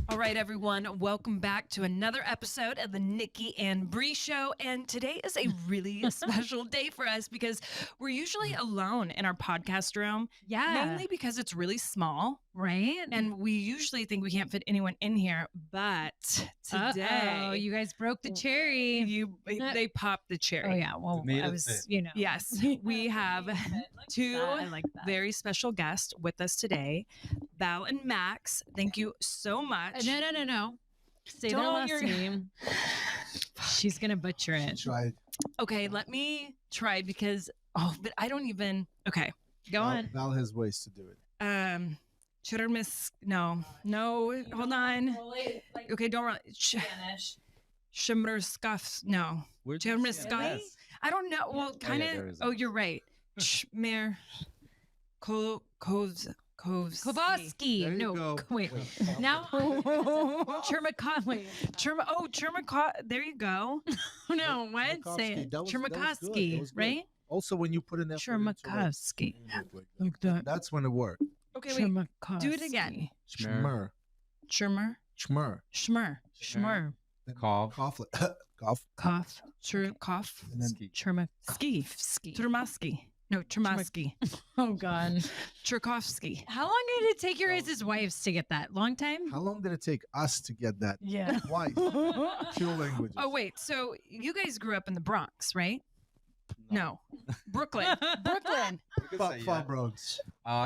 All right, everyone, welcome back to another episode of the Nikki and Brie Show. And today is a really special day for us because we're usually alone in our podcast room. Yeah. Mainly because it's really small. Right? And we usually think we can't fit anyone in here. But today, you guys broke the cherry. they popped the cherry. Oh, yeah. Well, I was, Yes, we have two very special guests with us today, Val and Maks. Thank you so much. No. Say their last name. She's going to butcher it. Tried. Okay, let me try because, but I don't even, okay, go on. Val has ways to do it. No, hold on. Okay, don't run. Spanish. Chmerkovskiy, no. Chmerkovskiy? I don't know. Well, kind of. Oh, you're right. Chmerkovskiy. No, wait. Now, Chmerkovskiy. Chmerkovskiy. There you go. No, what? Say it. Chmerkovskiy, right? Also, when you put in that Chmerkovskiy. like that, that's when it worked. Okay, wait. Do it again. Chmer. Chmer. Cough. Cough. And then Chmerkovskiy. No, Chmerkovskiy. Oh, God. Chmerkovskiy. How long did it take your guys' wives to get that? Long time? How long did it take us to get that? Yeah. Twice. 2 languages. Oh, wait. So you guys grew up in the Bronx, right? No. Brooklyn. Far Bronx.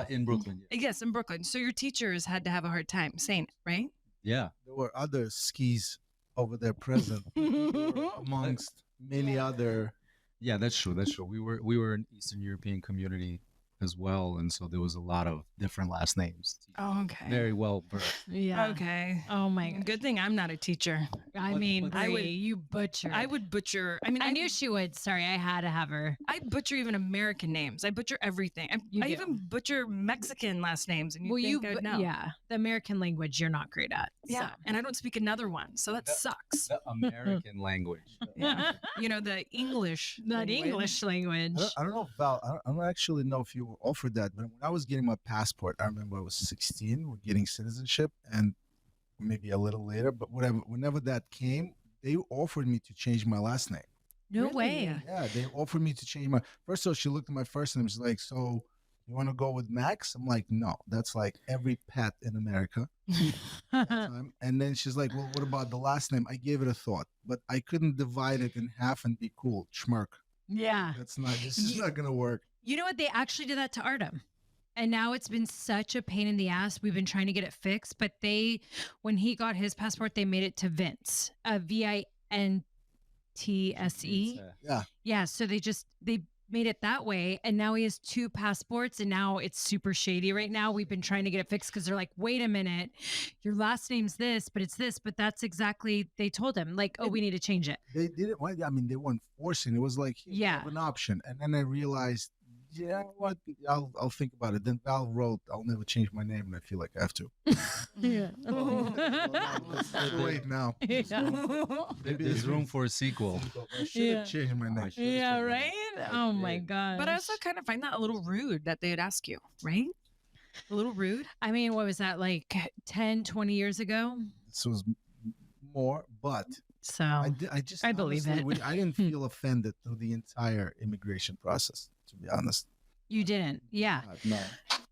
In Brooklyn. Yeah. Yes, in Brooklyn. So your teachers had to have a hard time saying it, right? Yeah. There were other skis over there present amongst many other. Yeah, that's true. We were an Eastern European community as well, and so there was a lot of different last names. Oh, okay. Very well versed. Yeah. Okay. Oh, my God. Good thing I'm not a teacher. I would butcher. I would butcher. I knew she would. Sorry, I had to have her. I butcher even American names. I butcher everything. I even butcher Mexican last names. And I would know. Yeah, the American language you're not great at. Yeah, so. and I don't speak another one, so that sucks. The American language. Yeah. The English. That English language. I don't know, Val. I don't actually know if you were offered that, but when I was getting my passport, I remember I was 16. We're getting citizenship, and maybe a little later, but whenever that came, they offered me to change my last name. No Really? way. Yeah, they offered me to change my first. So she looked at my first name. She's like, "So you want to go with Maks?" I'm like, "No, that's like every pet in America." That time. And then she's like, "Well, what about the last name?" I gave it a thought, but I couldn't divide it in half and be cool. Chmerk. Yeah. This is not gonna work. You know what? They actually did that to Artem. And now it's been such a pain in the ass. We've been trying to get it fixed, but when he got his passport, they made it to Vince, Vintse. Yeah. Yeah. So they made it that way. And now he has 2 passports, and now it's super shady right now. We've been trying to get it fixed because they're like, wait a minute, your last name's this, but it's this, but that's exactly, they told him like, oh, we need to change it. They didn't. I mean, they weren't forcing. It was like, here, you have an option. And then I realized, yeah, what? I'll think about it. Then Val wrote, "I'll never change my name," and I feel like I have to. Yeah. Wait now. There's room for a sequel. I should have changed my name. Yeah, right? Oh my God. But I also kind of find that a little rude that they'd ask you, right? A little rude. I mean, what was that, like 10, 20 years ago? This was more, but So I believe honestly, it. I didn't feel offended through the entire immigration process, to be honest. You didn't. Yeah. No.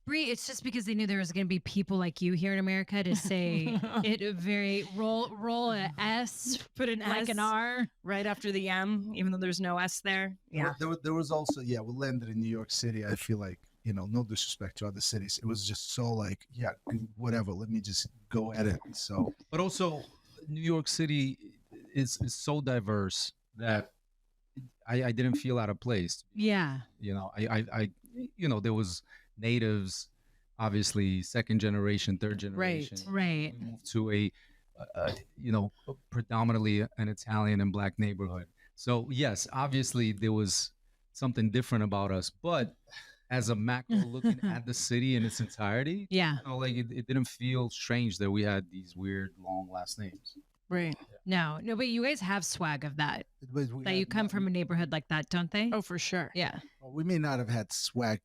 Brie, it's just because they knew there was going to be people like you here in America to say it very roll an S, Put an like S an R. right after the M, even though there's no S there. Yeah. There was also, we landed in New York City. I feel like, no disrespect to other cities. It was just so like, yeah, whatever. Let me just go at it. So, But also, New York City is so diverse that I didn't feel out of place. Yeah. There was natives, obviously second generation, third generation. Right. We moved to a predominantly an Italian and Black neighborhood. So yes, obviously there was something different about us, but as a macro looking at the city in its entirety, Yeah. it didn't feel strange that we had these weird long last names. Right. No, but you guys have swag of that. we That you come from a neighborhood like that, don't they? Oh, for sure. Yeah. We may not have had swag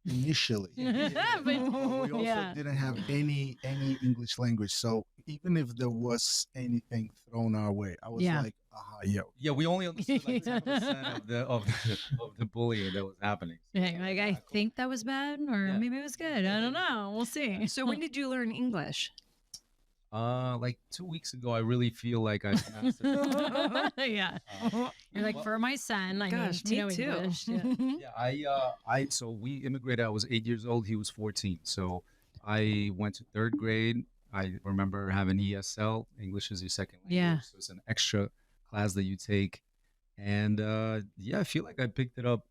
initially, But- but we also yeah. didn't have any English language. So even if there was anything thrown our way, I was Yeah. like, aha, yo. Yeah, we only understood like 10% of the bullying that was happening. Yeah, like I think that was bad, or Yeah. maybe it was good. I don't know. We'll see. So when did you learn English? Like 2 weeks ago, I really feel like I mastered. Yeah. You're like, Well, for my son, I Gosh, need to me know too. English. Yeah. Yeah, so we immigrated. I was 8 years old. He was 14. So I went to third grade. I remember having ESL. English is your second language. Yeah. So it's an extra class that you take. And yeah, I feel like I picked it up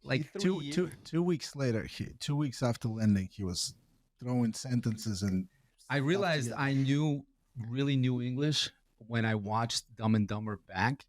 like Two weeks later, 2 weeks after landing, he was throwing sentences and I realized together. I really knew English when I watched Dumb and Dumber back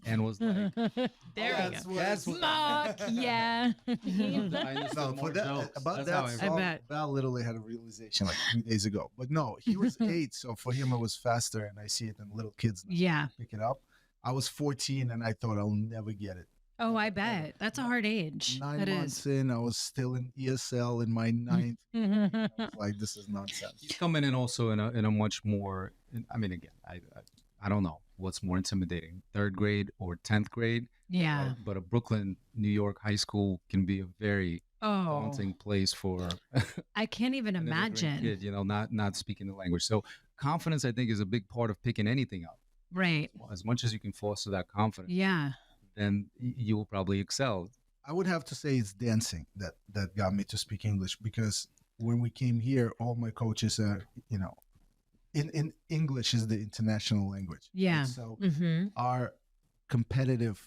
and was like, There we go. That's what Smock, yeah. I understood No, more for that, jokes. about That's how that I I song, bet. Val literally had a realization like 3 days ago. But no, he was 8, so for him it was faster, and I see it in little kids now. Yeah. Pick it up. I was 14, and I thought I'll never get it. Oh, I bet. That's a hard age. 9 That months in, I was still in ESL in my 9th. I was like, this is nonsense. He's coming in also in a much more. I mean, again, I don't know what's more intimidating, third grade or 10th grade. Yeah. But a Brooklyn, New York high school can be a very Oh, daunting place for I can't even an immigrant imagine. kid, not speaking the language. So confidence, I think, is a big part of picking anything up. Right. As much as you can foster that confidence, Yeah. then you will probably excel. I would have to say it's dancing that got me to speak English, because when we came here, all my coaches are, in English is the international language. right? Yeah. So Mm-hmm. our competitive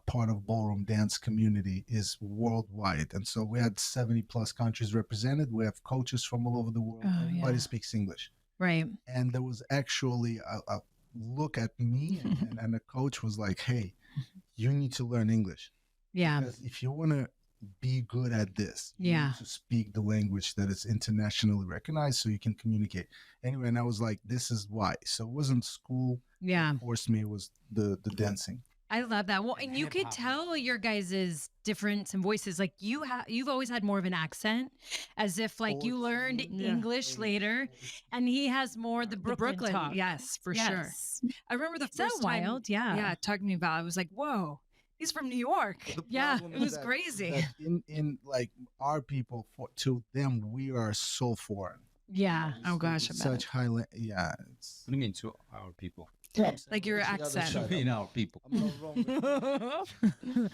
part of ballroom dance community is worldwide, and so we had 70 plus countries represented. We have coaches from all over the world. Oh, Everybody yeah. speaks English, Right. and there was actually a look at me, and the coach was like, "Hey, you need to learn English, Yeah. because if you want to be good at this, you Yeah. need to speak the language that is internationally recognized, so you can communicate." Anyway, and I was like, "This is why." So it wasn't school Yeah. that forced me; it was the dancing. I love that. Well, And and you could hip-hop. tell your guys' difference and voices. Like you've always had more of an accent, as if like you learned 14, Yeah. English later, and he has more the The Brooklyn, talk. yes, for sure. Yes. I remember the Is that first time, wild? Yeah. yeah, talking to Val, I was like, whoa, he's from New York. The Yeah, problem it is was crazy. that in like our people, to them, we are so foreign. Yeah. Oh, gosh, I It's bet. such high. Yeah, it's What do you mean to our people? Like your What's the other accent. side? I mean our people. I'm not wrong with But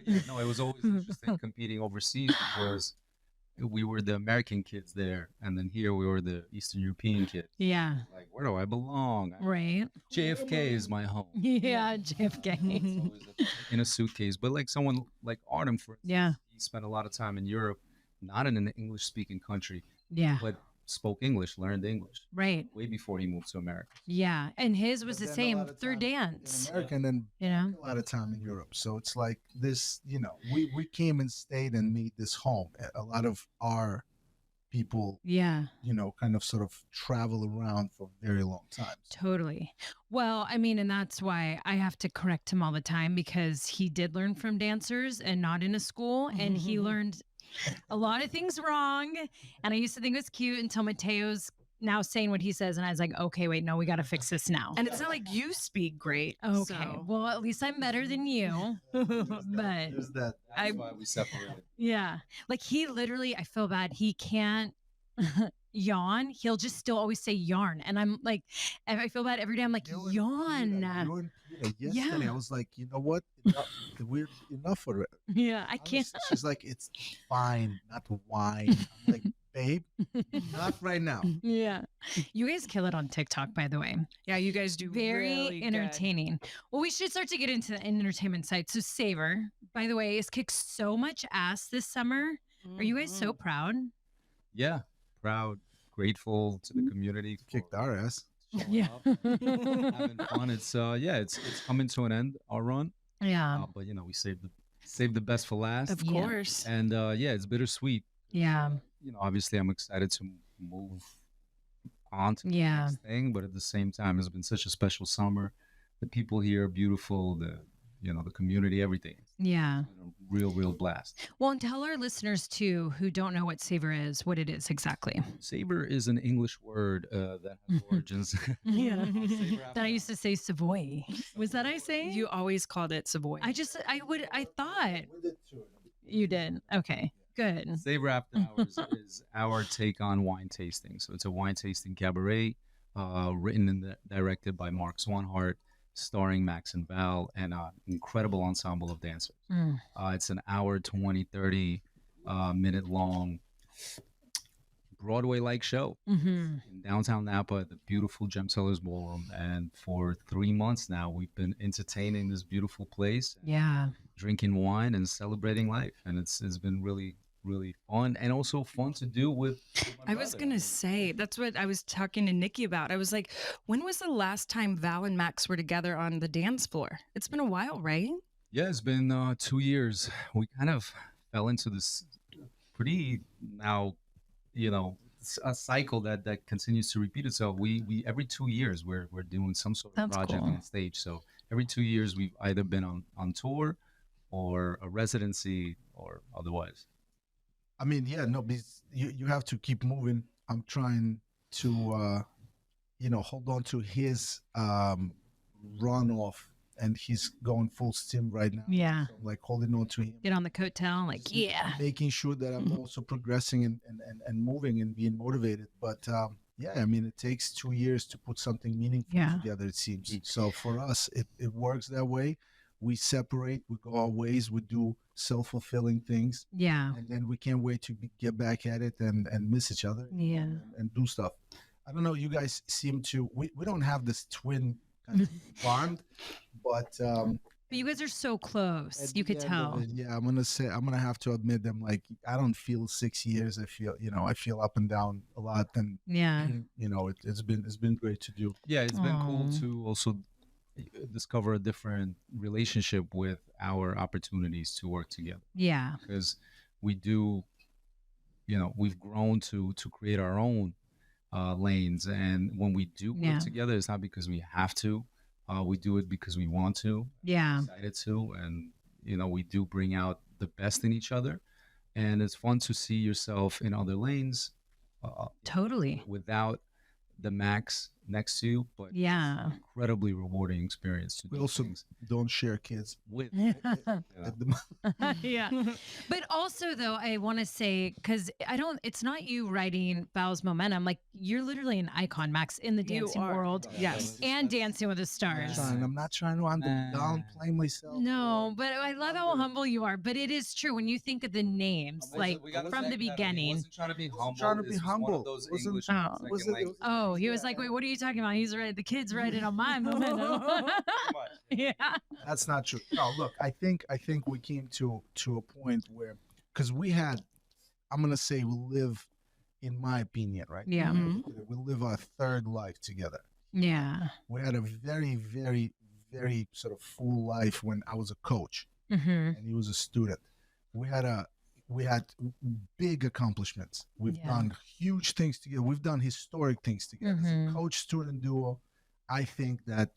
yeah, no, it was always interesting competing overseas because we were the American kids there, and then here we were the Eastern European kids. Yeah. Like, where do I belong? Right. JFK is my home. Yeah. JFK. It's always in a suitcase. But like someone like Artem, for instance, Yeah. he spent a lot of time in Europe, not in an English-speaking country, Yeah. but spoke English, learned English Right. way before he moved to America. Yeah. And his was But the then a same lot of through time dance. in America, and then You know. a lot of time in Europe. So it's like this, we came and stayed and made this home. A lot of our people, Yeah. kind of sort of travel around for a very long time. Totally. Well, I mean, and that's why I have to correct him all the time, because he did learn from dancers and not in a school. And he learned a lot of things wrong. And I used to think it was cute until Mateo's now saying what he says. And I was like, okay, wait, no, we got to fix this now. And it's not like you speak great. Okay. so- Well, at least I'm better than you. But There's that. That's why we separated. yeah, like he literally, I feel bad. He can't yawn. He'll just still always say yarn. And I'm like, and I feel bad every day. I'm like, You and yawn. Peter, you and Peter, yesterday, Yeah. I was like, you know what? We're enough for it. Yeah, I can't. She's like, it's fine, not wine. I'm like, babe, not right now. Yeah. You guys kill it on TikTok, by the way. Yeah, you guys do Very really good. entertaining. Well, we should start to get into the entertainment side. So Savor, by the way, has kicked so much ass this summer. Are you guys so proud? Yeah, proud, grateful to the community. for Kicked our ass. showing Yeah. up, having fun. It's coming to an end, our run. Yeah. But we saved the best for last. Of Yeah. course. And yeah, it's bittersweet. Yeah. Obviously I'm excited to move on to the Yeah. next thing, but at the same time, it's been such a special summer. The people here are beautiful. the community, everything. Yeah. It's been a real blast. Well, and tell our listeners too who don't know what Savor is, what it is exactly. Savor is an English word that has origins. Yeah. Savor That I used to say Savoy. Was that I say? You always called it Savoy. I thought you did. Okay, good. Savor After Hours is our take on wine tasting. So it's a wine tasting cabaret, written and directed by Mark Swanhart, starring Maks and Val, and an incredible ensemble of dancers. Mm. It's an hour, 20, 30 minute long Broadway-like show Mm-hmm. in downtown Napa at the beautiful Gem Cellars Ballroom. And for 3 months now, we've been entertaining this beautiful place, Yeah. drinking wine and celebrating life. And it's been really, really fun, and also fun to do with my I was brother. going to say, that's what I was talking to Nikki about. I was like, when was the last time Val and Max were together on the dance floor? It's been a while, right? Yeah, it's been 2 years. We kind of fell into this pretty now, a cycle that continues to repeat itself. We every 2 years we're doing some sort of That's project cool. on stage. So every 2 years we've either been on tour or a residency or otherwise. I mean, yeah, no, because you have to keep moving. I'm trying to, hold on to his runoff, and he's going full steam right now. Yeah. So I'm like holding on to him, Get on the coattail, like, yeah. making sure that I'm also progressing and moving and being motivated. But yeah, I mean, it takes 2 years to put something meaningful Yeah. together, it seems. So for us, it works that way. We separate, we go our ways, we do self-fulfilling things, Yeah. and then we can't wait to get back at it and miss each other Yeah. and do stuff. I don't know, you guys seem to, we don't have this twin kind of bond, but But you guys are so close. at You the could end of tell. it, yeah, I'm gonna have to admit them, like, I don't feel 6 years. I feel up and down a lot, and Yeah. it's been great to do. Yeah, it's been cool Aw. to also discover a different relationship with our opportunities to work together, Yeah. because we do, we've grown to create our own lanes, and when we do work Yeah. together, it's not because we have to. We do it because we want to, Yeah. excited to, and we do bring out the best in each other, and it's fun to see yourself in other lanes Totally. without the Max next to you, but Yeah. it's an incredibly rewarding experience to We do also things don't share kids with. at the Yeah. But also though, I want to say, because it's not you writing Val's momentum. Like, you're literally an icon, Max, in the You dancing are. world. Yes. And Dancing with the Stars. I'm not trying to downplay myself. No, but I love how humble you are. But it is true when you think of the names, like from the beginning. wasn't trying to be humble. trying to be This was one of humble. those Wasn't- English Oh. words that Was can, it- like, Oh, he was like, wait, what are you talking about? He's right. The kid's writing on my momentum. Yeah. That's not true. No, look, I think we came to a point where, because we had, I'm gonna say, we live, in my opinion, right? Yeah. Mhm. We live our third life together. Yeah. We had a very, very, very sort of full life when I was a coach Mm-hmm. and he was a student. We had big accomplishments. We've Yeah. done huge things together. We've done historic things together. As a Mhm. coach-student duo, I think that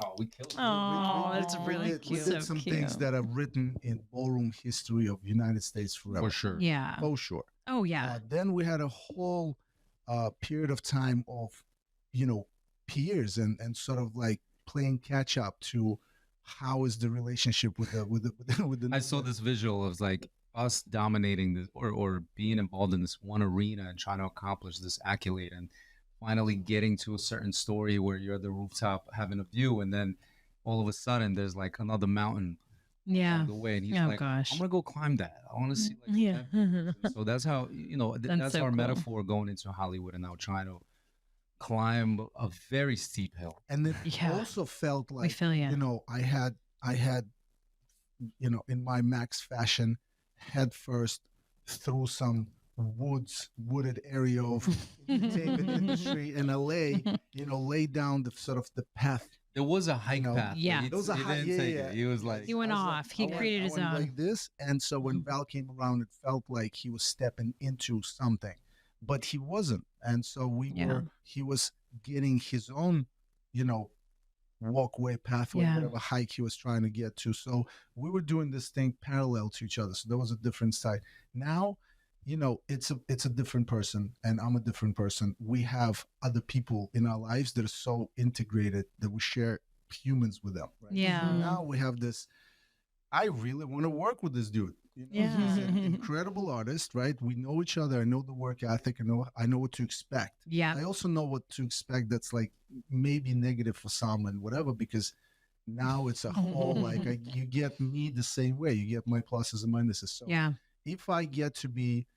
Oh, we killed it. Oh, that's we really did, cute. We did So some things cute. that are written in ballroom history of United States forever. For sure. Yeah. For sure. Oh, yeah. Then we had a whole period of time of, peers and sort of like playing catch up to how is the relationship with the I saw this visual of like us dominating this or being involved in this one arena and trying to accomplish this accolade, and finally getting to a certain story where you're at the rooftop having a view, and then all of a sudden there's like another mountain Yeah. on the way, and he's Oh, like, gosh. I'm gonna go climb that. I want to see like Yeah. so that's how That's that's so our cool. metaphor going into Hollywood and now trying to climb a very steep hill. and it Yeah. also felt We like feel you. I had in my Max fashion, head first through some wooded area of entertainment industry in LA, lay down the sort of the path. There was a hike know, path. but Yeah. he- There was a he hike- didn't yeah, take yeah. it. He was like, He went I was off. He I went- created I his went own. like this, and so when Val came around, it felt like he was stepping into something, but he wasn't. And so Yeah. he was getting his own, walkway, pathway, Yeah. whatever hike he was trying to get to. So we were doing this thing parallel to each other. So there was a different side. Now, it's a different person, and I'm a different person. We have other people in our lives that are so integrated that we share humans with them. Right? Yeah. So now we have this. I really want to work with this dude. Yeah. He's an incredible artist, right? We know each other. I know the work ethic. I know what to expect. Yeah. I also know what to expect that's like maybe negative for some and whatever, because now it's a whole you get me the same way. You get my pluses and minuses. So Yeah. if I get to be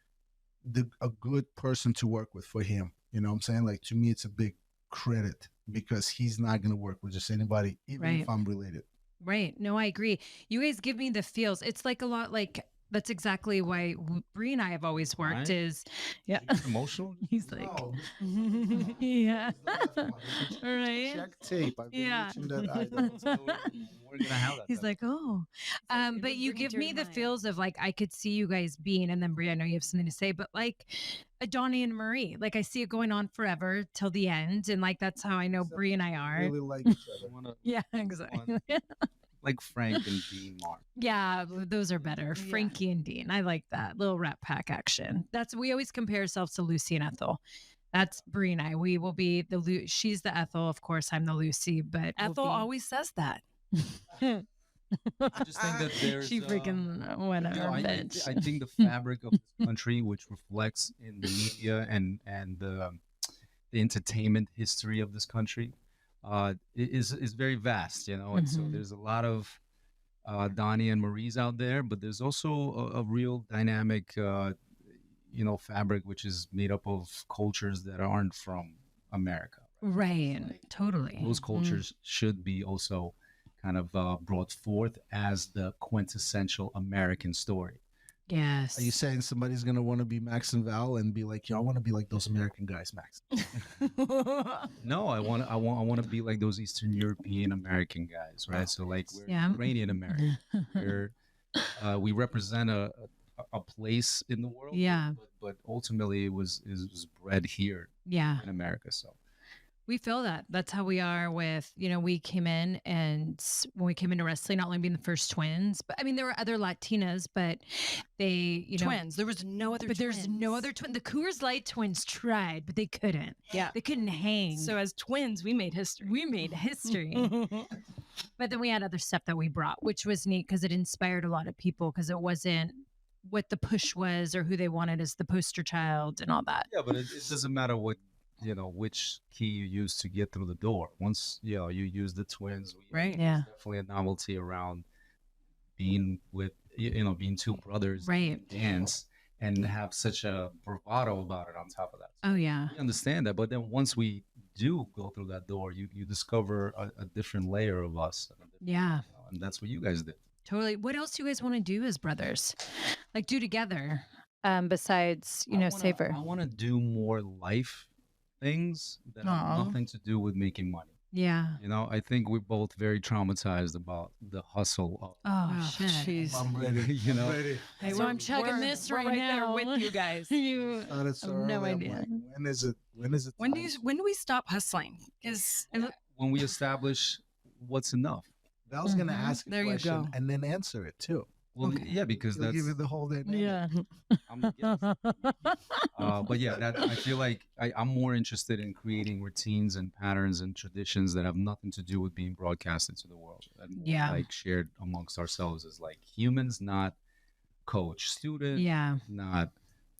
a good person to work with for him, you know what I'm saying? Like, to me, it's a big credit because he's not going to work with just anybody, even if I'm related. Right. No, I agree. You guys give me the feels. It's like a lot like that's exactly why Brie and I have always worked Right. is You get emotional. he's like No, yeah. right? Check tape. I've been Yeah. reaching that item. We're gonna have that. He's like, oh, it'll but you bring it give to me your the mind. feels of like I could see you guys being, and then Brie, I know you have something to say, but like a Donnie and Marie, like I see it going on forever till the end, and like that's how I know Brie and I are. Really like each I other. wanna Yeah, exactly. like Frank and Dean Martin. Yeah, those are better. Yeah. Frankie and Dean, I like that little Rat Pack action. That's we always compare ourselves to Lucy and Ethel. That's Brie and I. We will be the she's the Ethel, of course. I'm the Lucy, but we'll Ethel be- always says that. I just think that there's she freaking whatever, I bitch. think the fabric of this country, which reflects in the media and the entertainment history of this country, is very vast, and so Mhm. there's a lot of Donnie and Marie's out there, but there's also a real dynamic, fabric which is made up of cultures that aren't from America. Right, Like, totally. those cultures should be also kind of brought forth as the quintessential American story. Yes. Are you saying somebody's gonna want to be Maks and Val and be like, yo, I want to be like those American guys, Max? No, I want to be like those Eastern European American guys, right? So like we're Yeah. Ukrainian American. We represent a place in the world. Yeah. But ultimately it was bred here Yeah. in America. So We feel that. That's how we are with, we came in and when we came into wrestling, not only being the first twins, but I mean, there were other Latinas, but they, Twins. There was no other but there's no twins. other twin. The Coors Light twins tried, but they couldn't. Yeah. They couldn't hang. So as twins, we made history. we made history. But then we had other stuff that we brought, which was neat because it inspired a lot of people because it wasn't what the push was or who they wanted as the poster child and all that. yeah, but it doesn't matter what which key you use to get through the door. Once you use the twins, Right. Yeah. there's definitely a novelty around being with being two brothers, Right. dance and have such a bravado about it on top of that. Oh, yeah. We understand that, but then once we do go through that door, you discover a different layer of us. Yeah. And that's what you guys did. Totally. What else do you guys want to do as brothers? Like do together? Besides, Savor. I want to do more life things that Aw. have nothing to do with making money. Yeah. I think we're both very traumatized about the hustle of Oh, shit. jeez. I'm ready. You know? I'm ready. Hey, So I'm chugging this we're right there now. with you guys. You Started so I have no early, I'm idea. like, when is it? When is it? When time? do we stop hustling? Because when we establish what's enough. Val's gonna Mhm. ask a There you question go. and then answer it too. Well, Okay. yeah, because He'll that's give you the whole day. I'm the guest. But yeah, I feel like I'm more interested in creating routines and patterns and traditions that have nothing to do with being broadcasted to the world. And more Yeah. like shared amongst ourselves as like humans, not coach, student, Yeah. not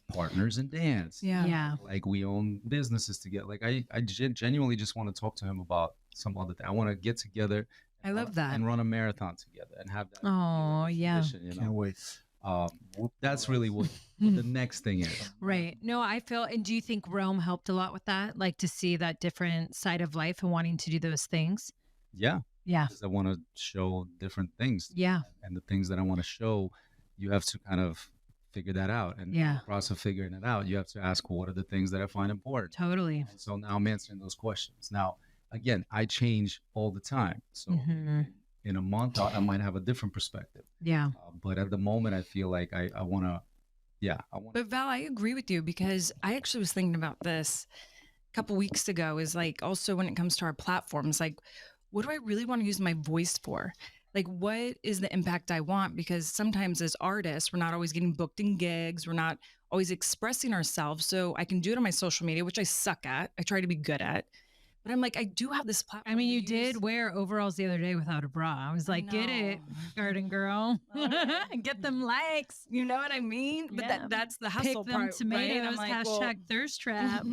partners in dance. yeah. Yeah. Like we own businesses together. Like I genuinely just want to talk to him about some other thing. I want to get together. I love that. And run a marathon together and have that. Oh, yeah. tradition, Can't wait. That's really what the next thing is. Right. No, I feel, and do you think Rome helped a lot with that? Like to see that different side of life and wanting to do those things? Yeah. Yeah. 'Cause I want to show different things. Yeah. And the things that I want to show, you have to kind of figure that out. And Yeah. in the process of figuring it out, you have to ask, what are the things that I find important? Totally. And so now I'm answering those questions. Now, again, I change all the time. So Mhm. in a month, I might have a different perspective. Yeah. But at the moment, I feel like I want to, I want But Val, I agree with you because I actually was thinking about this a couple weeks ago. Is like also when it comes to our platforms, like what do I really want to use my voice for? Like, what is the impact I want? Because sometimes as artists, we're not always getting booked in gigs. We're not always expressing ourselves. So I can do it on my social media, which I suck at. I try to be good at. But I'm like, I do have this platform. I mean, to you use. did wear overalls the other day without a bra. I was like, get it, garden girl. Get them likes. You know what I mean? But Yeah. that's the Pick hustle them part, tomatoes. right? I'm like, Hashtag thirst trap.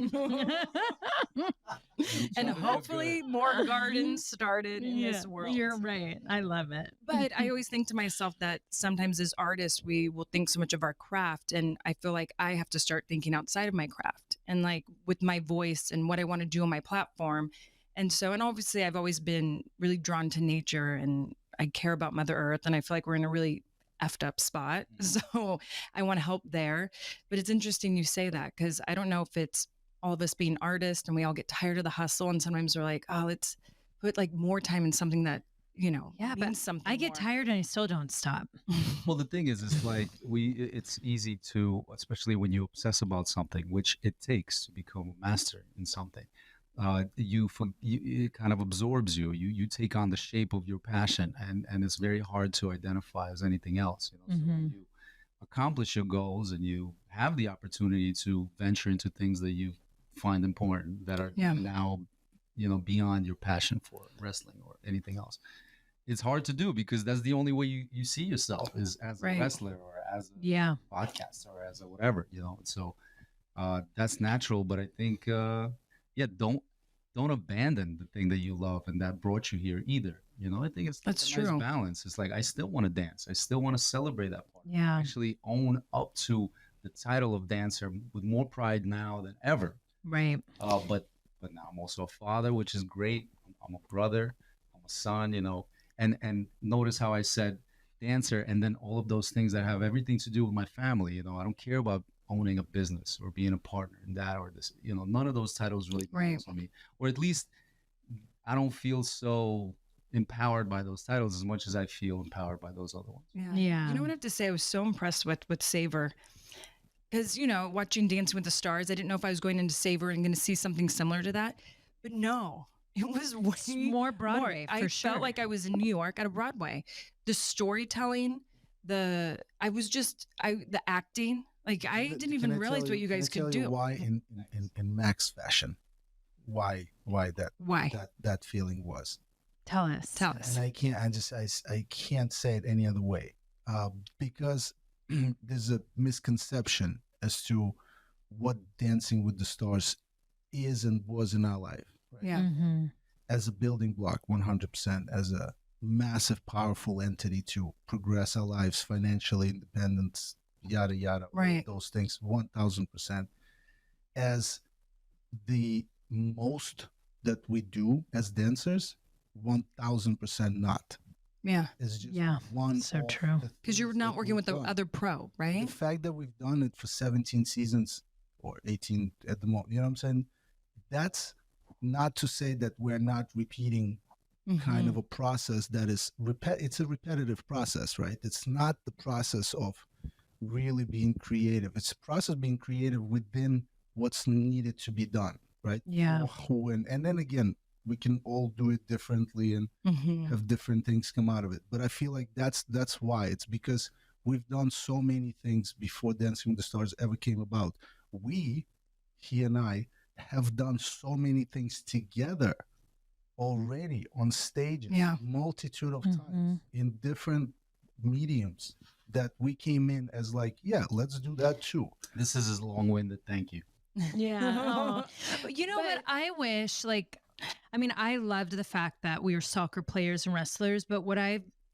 and hopefully more gardens started in this world. You're right. I love it. But I always think to myself that sometimes as artists, we will think so much of our craft. And I feel like I have to start thinking outside of my craft and like with my voice and what I want to do on my platform. And so, and obviously I've always been really drawn to nature and I care about Mother Earth. And I feel like we're in a really effed up spot. So I want to help there. But it's interesting you say that because I don't know if it's all of us being artists and we all get tired of the hustle. And sometimes we're like, oh, let's put like more time in something that, you know, Yeah, but means something I get more. tired and I still don't stop. Well, the thing is, it's like it's easy to, especially when you obsess about something, which it takes to become a master in something. It kind of absorbs you. You take on the shape of your passion, and it's very hard to identify as anything else. You know, so when you accomplish your goals and you have the opportunity to venture into things that you find important that are now, you know, beyond your passion for wrestling or anything else. It's hard to do because that's the only way you see yourself is as a wrestler or as a podcaster or as a whatever, you know. So that's natural, but I think don't abandon the thing that you love and that brought you here either. You know, I think it's that's a true. Nice balance. It's like I still want to dance. I still want to celebrate that part. Yeah. I actually own up to the title of dancer with more pride now than ever. Right. But now I'm also a father, which is great. I'm a brother. I'm a son. You know, and notice how I said dancer, and then all of those things that have everything to do with my family. You know, I don't care about owning a business or being a partner in that or this. You know, none of those titles really belong to me, or at least I don't feel so empowered by those titles as much as I feel empowered by those other ones. Yeah. You know what I have to say? I was so impressed with Savor. Because, you know, watching Dancing with the Stars, I didn't know if I was going into Savor and going to see something similar to that. But no, it was way more Broadway, I for sure. felt like I was in New York at a Broadway. The storytelling, the acting, like I didn't even realize what you guys could do. Why in Max fashion, why that feeling was. Tell us. And I can't say it any other way, because there's a misconception as to what Dancing with the Stars is and was in our life. Right? Yeah. Mm-hmm. As a building block, 100%, as a massive, powerful entity to progress our lives, financially independence, yada, yada, right. Those things, 1000%. As the most that we do as dancers, 1000% not. Yeah. It's just one. So true. Because you're not working with the other pro, right? The fact that we've done it for 17 seasons or 18 at the moment, you know what I'm saying? That's not to say that we're not repeating kind of a process that is, it's a repetitive process, right? It's not the process of really being creative. It's a process of being creative within what's needed to be done, right? Yeah. And then again, we can all do it differently and have different things come out of it. But I feel like that's why. It's because we've done so many things before Dancing with the Stars ever came about. He and I, have done so many things together already on stages, multitude of times in different mediums, that we came in as like, let's do that too. This is a long-winded thank you. Yeah. But you know what? I wish, I loved the fact that we were soccer players and wrestlers, but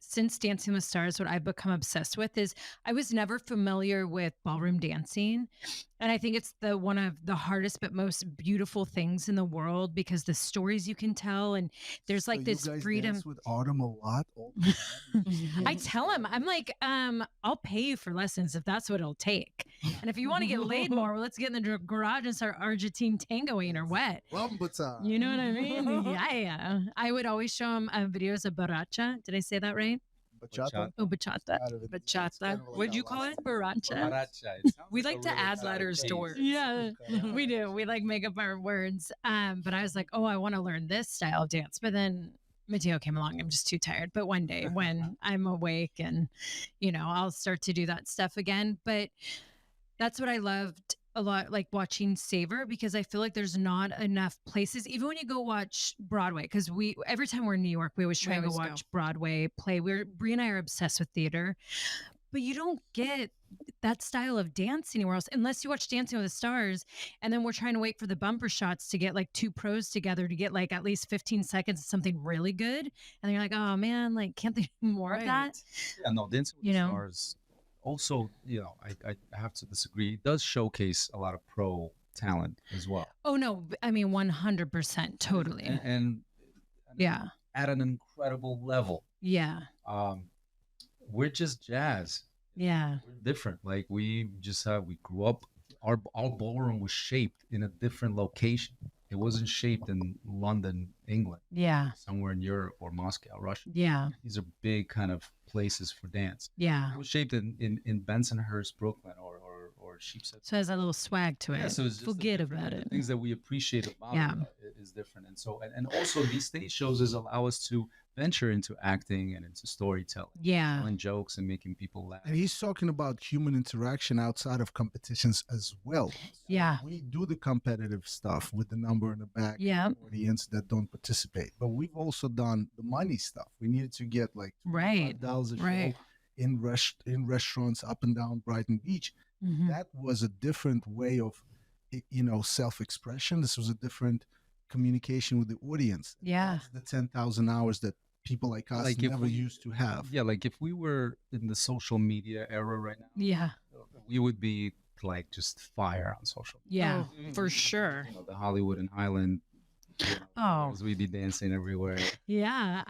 since Dancing with Stars, what I've become obsessed with is I was never familiar with ballroom dancing. And I think it's one of the hardest but most beautiful things in the world because the stories you can tell, and there's like this you guys freedom. Dance with Autumn a lot. I tell him, I'm like, I'll pay you for lessons if that's what it'll take. And if you want to get laid more, let's get in the garage and start Argentine tangoing or what? You know what I mean? Yeah. I would always show him videos of baracha. Did I say that right? Bachata. Oh, bachata. Bachata. What'd you call it? Baracha. We like to add letters to words. Yeah, we do. We make up our words. But I was like, oh, I want to learn this style of dance. But then, Mateo came along. I'm just too tired. But one day when I'm awake and, I'll start to do that stuff again. But that's what I loved a lot, like watching Savor, because I feel like there's not enough places, even when you go watch Broadway, because every time we're in New York, we always try and go watch Broadway play. Brie and I are obsessed with theater, but you don't get that style of dance anywhere else unless you watch Dancing with the Stars. And then we're trying to wait for the bumper shots to get like two pros together to get like at least 15 seconds of something really good. And then you're like, oh man, like can't they do more of that? Yeah, no, Dancing with the Stars also, I have to disagree. It does showcase a lot of pro talent as well. Oh no, I mean 100%, totally. And yeah, at an incredible level. Yeah. We're just jazz. Yeah. We're different. Like we grew up, our ballroom was shaped in a different location. It wasn't shaped in London, England. Yeah. Somewhere in Europe or Moscow, Russia. Yeah. These are big kind of places for dance. Yeah. It was shaped in Bensonhurst, Brooklyn, or Sheepshead. So it has a little swag to it. Yeah, so it's just forget about it. Things that we appreciate about it is different. And so and also these stage shows allow us to venture into acting and into storytelling. Yeah. Telling jokes and making people laugh. And he's talking about human interaction outside of competitions as well. So yeah. We do the competitive stuff with the number in the back audience that don't participate. But we've also done the money stuff. We needed to get like $5 a show in restaurants up and down Brighton Beach. Mm-hmm. That was a different way of, self-expression. This was a different communication with the audience. Yeah. That's the 10,000 hours that people like us never used to have. Yeah, like if we were in the social media era right now, we would be like just fire on social media. Yeah, for sure. The Hollywood and Highland. We'd be dancing everywhere. Yeah,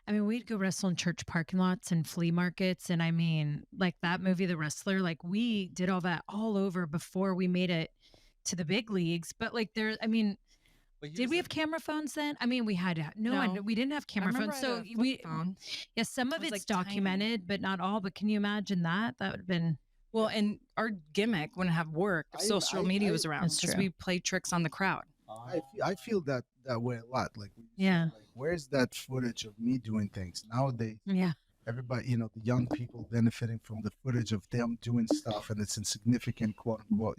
we'd go wrestle in church parking lots and flea markets. And I mean, like that movie, The Wrestler, like we did all that all over before we made it to the big leagues. But like did we have camera phones then? I mean, we had we didn't have camera phones. So some of it's documented, but not all. But can you imagine that? That would have been. Well, and our gimmick wouldn't have worked if social media was around, because we play tricks on the crowd. I feel that way a lot. Like, where's that footage of me doing things nowadays? Yeah, everybody, the young people benefiting from the footage of them doing stuff, and it's insignificant, quote unquote.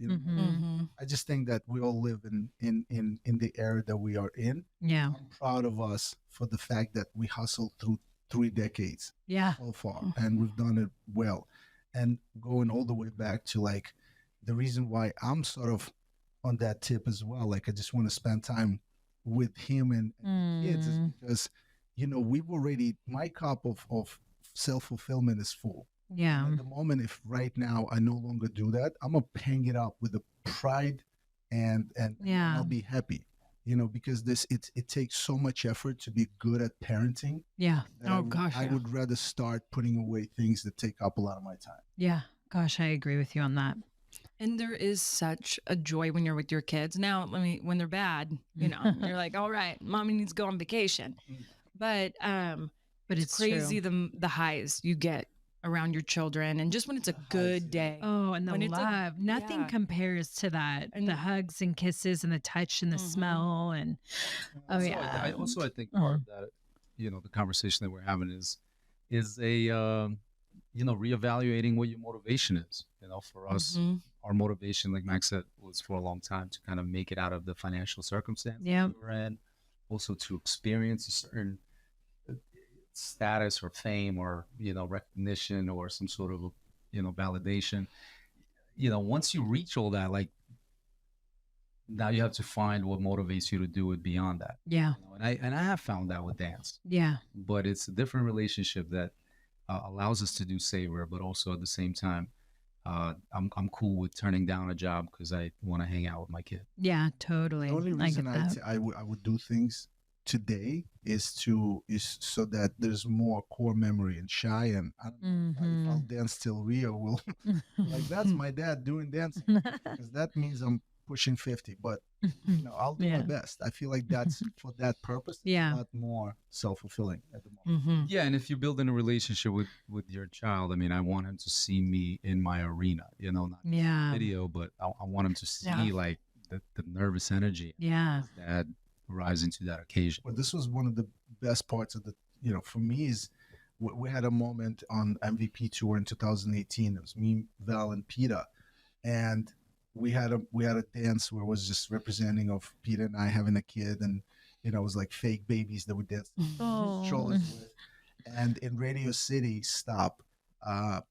I just think that we all live in the era that we are in. Yeah, I'm proud of us for the fact that we hustled through 3 decades. So far, and we've done it well. And going all the way back to like the reason why I'm sort of on that tip as well, like I just want to spend time with him and kids, is because we've already, my cup of self-fulfillment is full. Yeah. At the moment, if right now I no longer do that, I'm gonna hang it up with the pride and I'll be happy, because it takes so much effort to be good at parenting. Yeah. I would rather start putting away things that take up a lot of my time. Yeah. Gosh, I agree with you on that. And there is such a joy when you're with your kids. Now, when they're bad, you're like, all right, mommy needs to go on vacation. But it's crazy the highs you get around your children, and just when it's a good day. Oh, and the love. Nothing compares to that. And the hugs and kisses and the touch and the smell. And I think part of that, the conversation that we're having is a reevaluating what your motivation is. For us, our motivation, like Max said, was for a long time to kind of make it out of the financial circumstance we're in, also to experience a certain status or fame or recognition or some sort of validation. Once you reach all that, like now you have to find what motivates you to do it beyond that. Yeah. And I have found that with dance. Yeah. But it's a different relationship that allows us to do Savor, but also at the same time, I'm cool with turning down a job because I want to hang out with my kid. Yeah, totally. The only reason I would do things today is so that there's more core memory and shy, and I don't know if I'll dance till Rio will like that's my dad doing dancing, because that means I'm pushing 50, but I'll do my best. I feel like that's for that purpose. Yeah, a lot more self-fulfilling at the moment. Yeah, and if you're building a relationship with your child, I mean, I want him to see me in my arena, not video, but I want him to see like the nervous energy. Yeah, Dad rising to that occasion. But this was one of the best parts of the, for me is we had a moment on MVP tour in 2018. It was me, Val, and Peter, and we had a dance where it was just representing of Peter and I having a kid, and it was like fake babies that we danced strollers with. And in Radio City, Stop,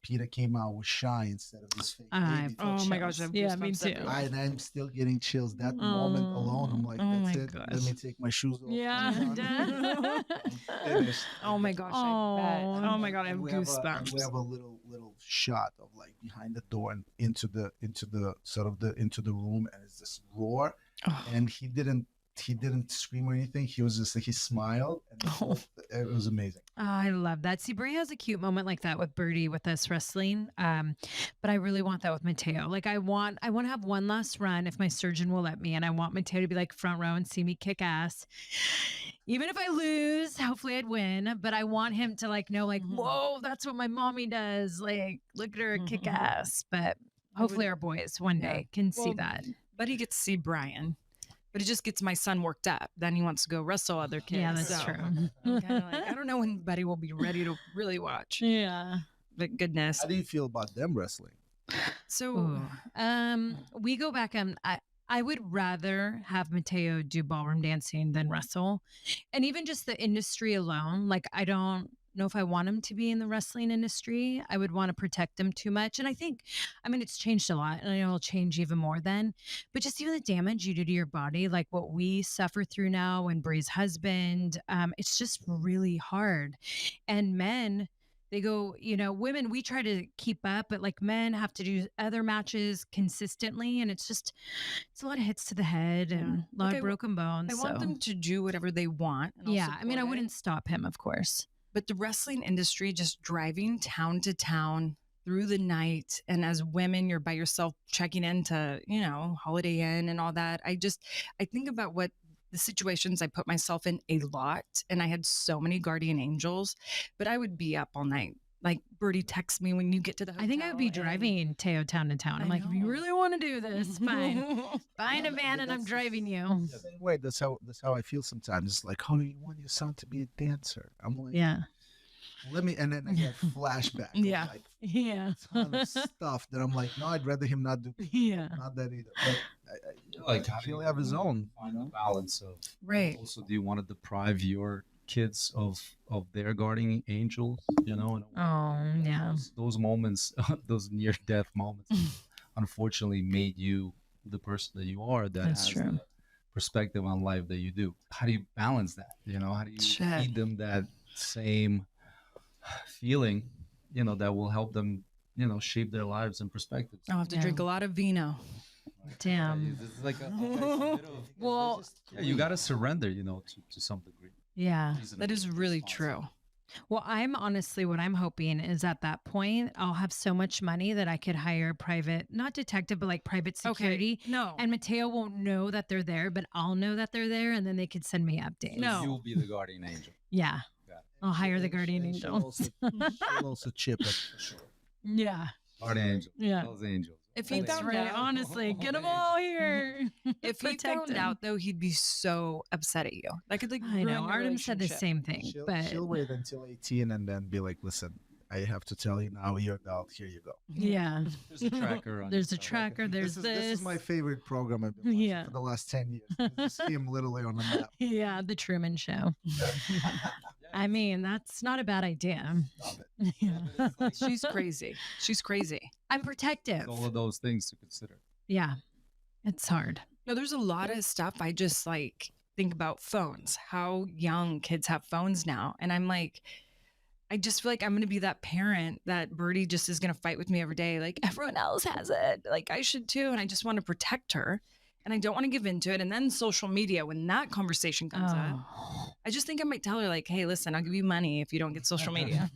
Peter came out with Shy instead of this fake baby. Oh my gosh, Yeah, me too. I'm still getting chills. That moment alone, I'm like, that's it. gosh. Let me take my shoes off. Yeah. I'm finished. Oh my gosh, I bet. Oh my god, I have We goosebumps. have a little shot of like behind the door and into the room, and it's this roar. Oh. And he didn't scream or anything. He was just like, he smiled, and it was amazing. Oh, I love that. See, Brie has a cute moment like that with Birdie with us wrestling. But I really want that with Mateo. Like I want to have one last run if my surgeon will let me. And I want Mateo to be like front row and see me kick ass. Even if I lose, hopefully I'd win. But I want him to like know, like, whoa, that's what my mommy does. Like, look at her kick ass. But hopefully our boys one day can see that. But he gets to see Brian. But it just gets my son worked up. Then he wants to go wrestle other kids. Yeah, that's true. I'm kind of like, I don't know when Buddy will be ready to really watch. Yeah. But goodness. How do you feel about them wrestling? So, we go back. I would rather have Mateo do ballroom dancing than wrestle, and even just the industry alone. Like I don't know if I want him to be in the wrestling industry. I would want to protect him too much. And I think, it's changed a lot, and I know it'll change even more then. But just even the damage you do to your body, like what we suffer through now, and Brie's husband, it's just really hard. And men, they go, women, we try to keep up, but like men have to do other matches consistently. And it's a lot of hits to the head and a lot of broken bones. I want them to do whatever they want. And Yeah. I wouldn't stop him, of course. But the wrestling industry, just driving town to town through the night. And as women, you're by yourself checking into, Holiday Inn and all that. I think about what the situations I put myself in a lot. And I had so many guardian angels, but I would be up all night. Like Birdie texts me when you get to the hotel. I think I would be driving Teo town to town. I'm like, if you really want to do this, fine. Find a van and I'm driving you. Same way. That's how I feel sometimes. It's like, oh, you want your son to be a dancer? I'm like, yeah. And then I get flashback. Yeah. Like, Yeah. ton of stuff that I'm like, no, I'd rather him not do. Yeah. Not that either. But Like, how do he'll you have his own. find a balance of Right. Also, do you want to deprive your kids of their guardian angels? And Oh, yeah. those moments, those near death moments, unfortunately, made you the person that you are. That's has true. the perspective on life that you do. How do you balance that? How do you Shit. feed them that same feeling? That will help them. Shape their lives and perspectives. I'll have to drink a lot of vino. Damn. It's like a Well, yeah, you got to surrender, to some degree. yeah. That is really true. Well, what I'm hoping is at that point, I'll have so much money that I could hire private, not detective, but like private security. Okay. No. And Mateo won't know that they're there, but I'll know that they're there, and then they could send me updates. No. You will be the guardian angel. Yeah. Got it. I'll hire the guardian And angel. she'll also chip it for sure. Yeah. Guardian angel. Yeah. Those angels. If he That's found right. out, Honestly, get them all here. if he Protect found him. out though, he'd be so upset at you. That could I ruin know. your Artem said the relationship. same thing, but She'll wait until 18 and then be like, listen, I have to tell you now, you're adult. Here you go. yeah. There's a tracker on There's a your phone. tracker. There's This is my favorite program I've been watching Yeah. for the last 10 years. You see him literally on the map. Yeah, the Truman Show. That's not a bad idea. Stop it. Yeah. She's crazy. She's crazy. I'm protective. All of those things to consider. Yeah. It's hard. No, there's a lot of stuff I just like think about phones, how young kids have phones now. And I'm like, I just feel like I'm going to be that parent that Birdie just is going to fight with me every day. Like everyone else has it. Like I should too. And I just want to protect her and I don't want to give into it. And then social media, when that conversation comes up, Oh. I just think I might tell her like, hey, listen, I'll give you money if you don't get social media.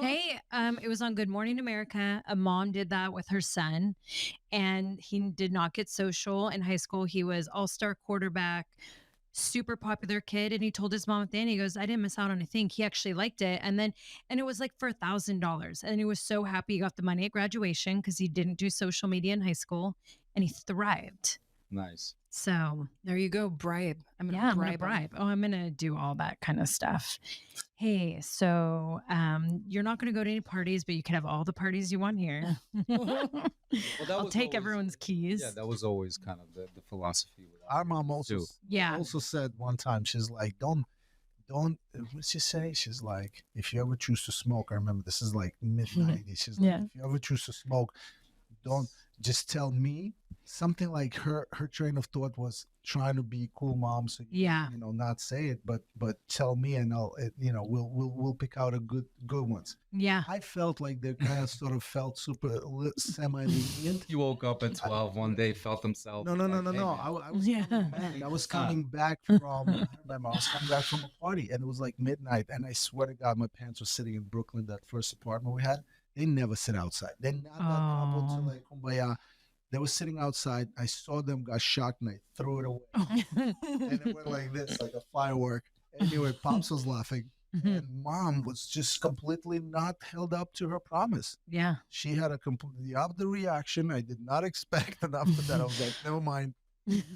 Hey, it was on Good Morning America. A mom did that with her son, and he did not get social in high school. He was all-star quarterback, super popular kid. And he told his mom at the end, he goes, I didn't miss out on a thing. He actually liked it. And it was like for $1,000. And he was so happy he got the money at graduation because he didn't do social media in high school and he thrived. Nice. So There you go. Bribe. I'm gonna yeah, I'm gonna bribe 'em. bribe. Oh, I'm gonna do all that kind of stuff. Hey, so you're not gonna go to any parties, but you can have all the parties you want here. Well, that I'll was take always- everyone's keys. Yeah, that was always kind of the philosophy. With Our mom also too. Yeah. also said one time, she's like, don't what's she say? She's like, if you ever choose to smoke, I remember this is like mid-90s. She's like, Yeah. if you ever choose to smoke, don't just tell me. Something like her train of thought was trying to be cool mom, so Yeah. you know, not say it, but tell me, and we'll pick out a good ones. Yeah. I felt like they kind of sort of felt super semi-lenient. You woke up at 12 one day, felt himself. No. like, hey, man. I was Yeah. coming back. I was coming back from. I remember I was coming back from a party, and it was like midnight. And I swear to God, my parents were sitting in Brooklyn, that first apartment we had. They never sit outside. They're not that couple to Oh. like kumbaya. They were sitting outside. I saw them, got shocked, and I threw it away. And it went like this, like a firework. Anyway, Pops was laughing. Mhm. And Mom was just completely not held up to her promise. Yeah. She had a completely opposite reaction. I did not expect, and after that, I was like, never mind.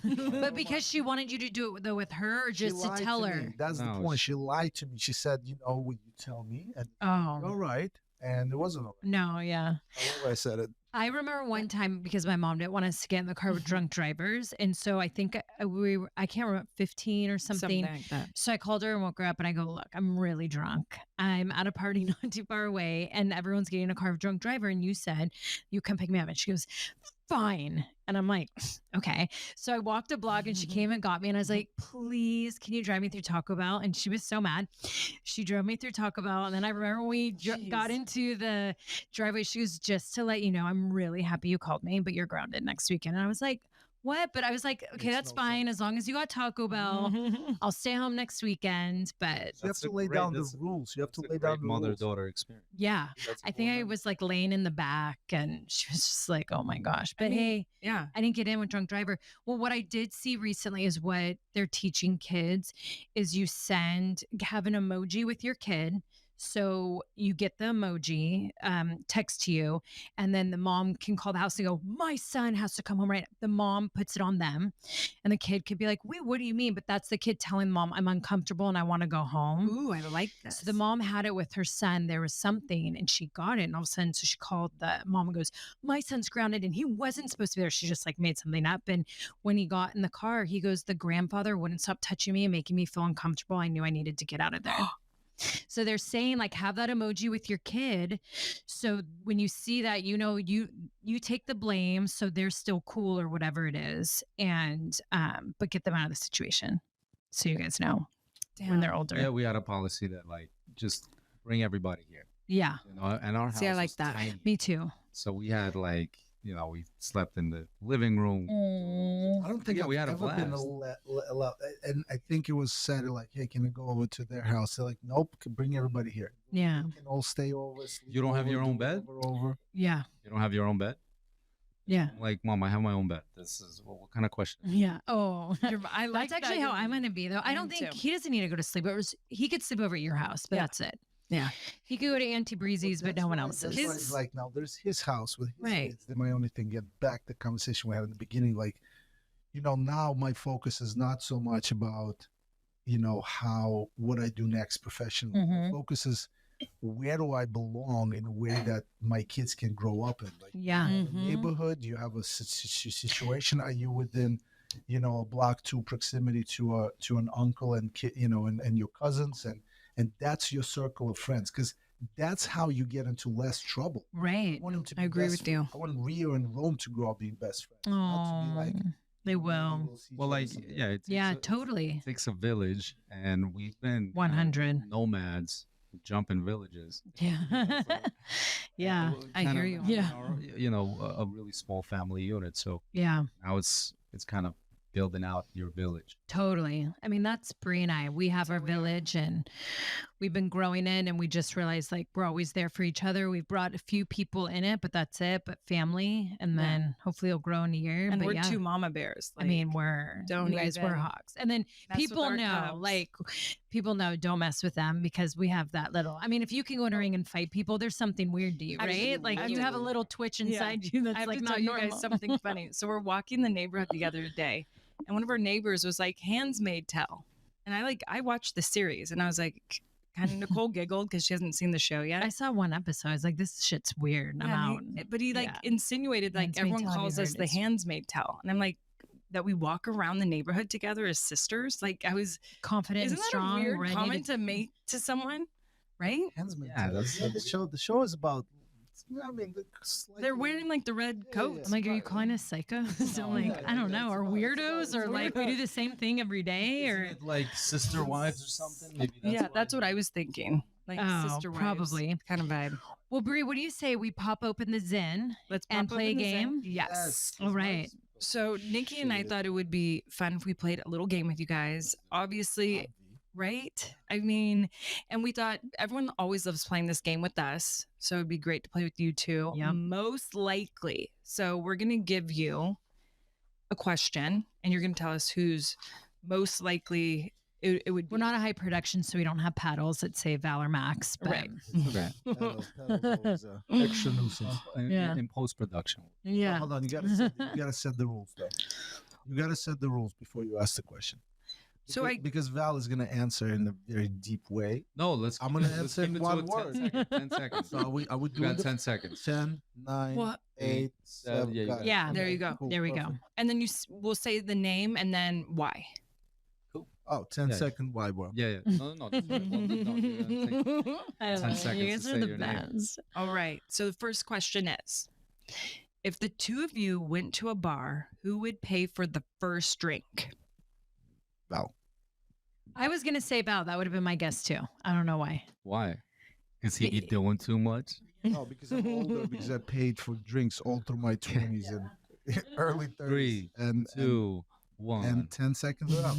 But because she wanted you to do it though with her, or She just to lied tell me. her. That's No, the point. She lied to me. She said, will you tell me? And all Oh right. And it wasn't all right. no, yeah. However, I said it. I remember one time because my mom didn't want us to get in the car with drunk drivers, and so I think I can't remember 15 or something. like that. So I called her and woke her up, and I go, "Look, I'm really drunk. I'm at a party not too far away, and everyone's getting in a car with a drunk driver. And you said you come pick me up." And she goes, "Fine." And I'm like, "Okay." So I walked a block, and she came and got me, and I was like, "Please, can you drive me through Taco Bell?" And she was so mad. She drove me through Taco Bell, and then I remember when we got Jeez. into the driveway, she was, "Just to let you know, I'm really happy you called me, but you're grounded next weekend." And I was like, "What?" But I was like, "Okay, Makes that's no fine sense. as long as you got Taco Bell. I'll stay home next weekend." But You have That's to a lay great- down the that's a- rules. You have to It's a lay down great the rules. mother-daughter experience. yeah, That's I think I important. was like laying in the back, and she was just like, "Oh my gosh." But mean, hey, Yeah. I didn't get in with drunk driver. Well, what I did see recently is what they're teaching kids is you have an emoji with your kid. So you get the emoji text to you, and then the mom can call the house and go, "My son has to come home right." The mom puts it on them, and the kid could be like, "Wait, what do you mean?" But that's the kid telling mom, "I'm uncomfortable and I want to go home." Ooh, I like this. So the mom had it with her son. There was something, and she got it. And all of a sudden, so she called the mom and goes, "My son's grounded, and he wasn't supposed to be there." She just like made something up. And when he got in the car, he goes, "The grandfather wouldn't stop touching me and making me feel uncomfortable. I knew I needed to get out of there." So they're saying like have that emoji with your kid. So when you see that, you take the blame, so they're still cool or whatever it is, and but get them out of the situation. So you guys know when they're older. Yeah, we had a policy that like just bring everybody here. Yeah. And our See, I house like was that. tiny. Me too. So we had like, we slept in the living room. I don't think Yeah, I've we had a ever been blast. allowed. And I think it was said like, "Hey, can I go over to their house?" They're like, "Nope, can bring everybody here. Yeah. You can all stay over." Sleep You don't have over, your do own bed? whatever Over. Yeah. You don't have your own bed? Yeah. I'm like, Mom, I have my own bed. This is what kind of question? Yeah. Oh, I like that's actually how I'm going to be, though. I don't think too. he doesn't need to go to sleep. He could sleep over at your house, but Yeah. that's it. Yeah. He could go to Auntie Breezy's, but That's no one why- else's. that's why it's like now there's his house with his Right. kids. Then my only thing, get back the conversation we had in the beginning, like, now my focus is not so much about, what I do next professionally. My Mhm. focus is where do I belong in a way that my kids can grow up in. Like, Yeah. you have a Mhm. neighborhood, you have a situation. Are you within, a block 2 proximity to an uncle and kid, and your cousins, and that's your circle of friends, because that's how you get into less trouble. I Right. want him to I be agree best with you. I want Rio and Rome to grow up being best friends. Not to be like, Oh, they will. we'll see each Well, other like, someday. yeah, it Yeah, takes totally. it takes a village, and we've been kind of 100. nomads, jumping villages. Yeah. Yeah. I Kind hear of you. Yeah. having a really small family unit. So Yeah. now it's kind of building out your village. Totally. I mean, that's Brie and I. We have our village and we've been growing in, and we just realized like we're always there for each other. We've brought a few people in it, but that's it. But family, and then hopefully it'll grow in a year. And but we're yeah, two mama bears. I mean, we're don't you guys we're even hawks, and then mess with people our know, cubs. like people know, don't mess with them because we have that little. I mean, if you can go in a ring and fight people, there's something weird to you, right? Absolutely. Like you have a Absolutely. little twitch Yeah. inside you that's I have like to not tell you normal. guys something funny. So we're walking the neighborhood together today, and one of our neighbors was like, "Handmaid's Tale," and I watched the series, and I was like, kind of Nicole giggled because she hasn't seen the show yet. I saw one episode. I was like, this shit's weird. I'm Yeah, out. but he like Yeah. insinuated like Handmaid's everyone Tale, have you calls us heard? the It's- Handmaid's Tale, and I'm like, that we walk around the neighborhood together as sisters. Like I was, Confident isn't and that strong. a weird ready comment to make to someone, right? Hensman. Yeah, that's- the show. The show is about. I mean, They're wearing like the red Yeah, coats. I'm like, are you calling us psychos? No, I'm like, yeah, I don't yeah, know. it's Are about- it's weirdos about- or like we do the same thing every day Isn't or it like sister wives or something? Maybe Yeah, that's what I was thinking. Like Oh, sister wives probably. kind of vibe. well, Brie, what do you say we pop open the Zen? Let's And pop play a open the Zen. game? Yes. All right. So Nikki and I thought it would be fun if we played a little game with you guys. Obviously, right? I mean, and we thought everyone always loves playing this game with us. So it'd be great to play with you too. Yep. Most likely. So we're going to give you a question and you're going to tell us who's most likely it would be. We're not a high production, so we don't have paddles that say Val or Max. But Right. Okay. Extra nuisance. Yeah. In post production. Yeah. Hold on, you gotta set the rules though. You gotta set the rules before you ask the question. So Because Val is gonna answer in a very deep way. No, let's. I'm gonna let's answer keep in it to one a 10 word. seconds, 10 seconds. So I would You do got 10 seconds. 10, 9, Well, 8, 7. yeah, you got it. Yeah. There you go. There we go. perfect. and then we'll say the name and then why. Oh, 10 Yeah. second why bar. Yeah, yeah. No. That's what, well, no, you're gonna take I don't 10 know. seconds You to guys say are the your name. best. All right. So the first question is, if the two of you went to a bar, who would pay for the first drink? Val. I was gonna say Val. That would have been my guess too. I don't know why. Why? Is he doing too much? No, because I'm older, because I paid for drinks all through my 20s and early 30s. 3, and 2, 1. and 10 seconds are up.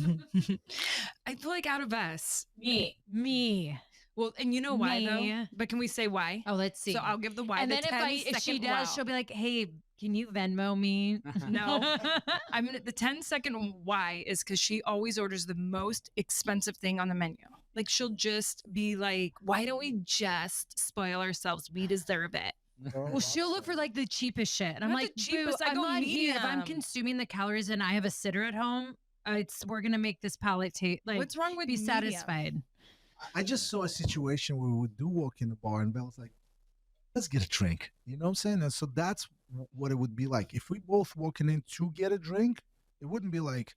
I feel like out of us, Me. well, and you know why Me. though? But can we say why? Oh, let's see. So I'll give the why. and the then 10 if she second does, wow. she'll be like, "Hey, can you Venmo me?" No. I mean, the 10-second why is because she always orders the most expensive thing on the menu. Like she'll just be like, why don't we just spoil ourselves? We deserve it. Well, she'll look for like the cheapest shit, and I'm Not like, the cheapest, "Boo, I I'm go not here. If I'm medium." consuming the calories and I have a sitter at home, we're gonna make this palate taste like What's wrong with be medium? satisfied." I just saw a situation where we do walk in the bar and Belle's like, let's get a drink. You know what I'm saying? And so that's what it would be like. If we both walking in to get a drink, it wouldn't be like,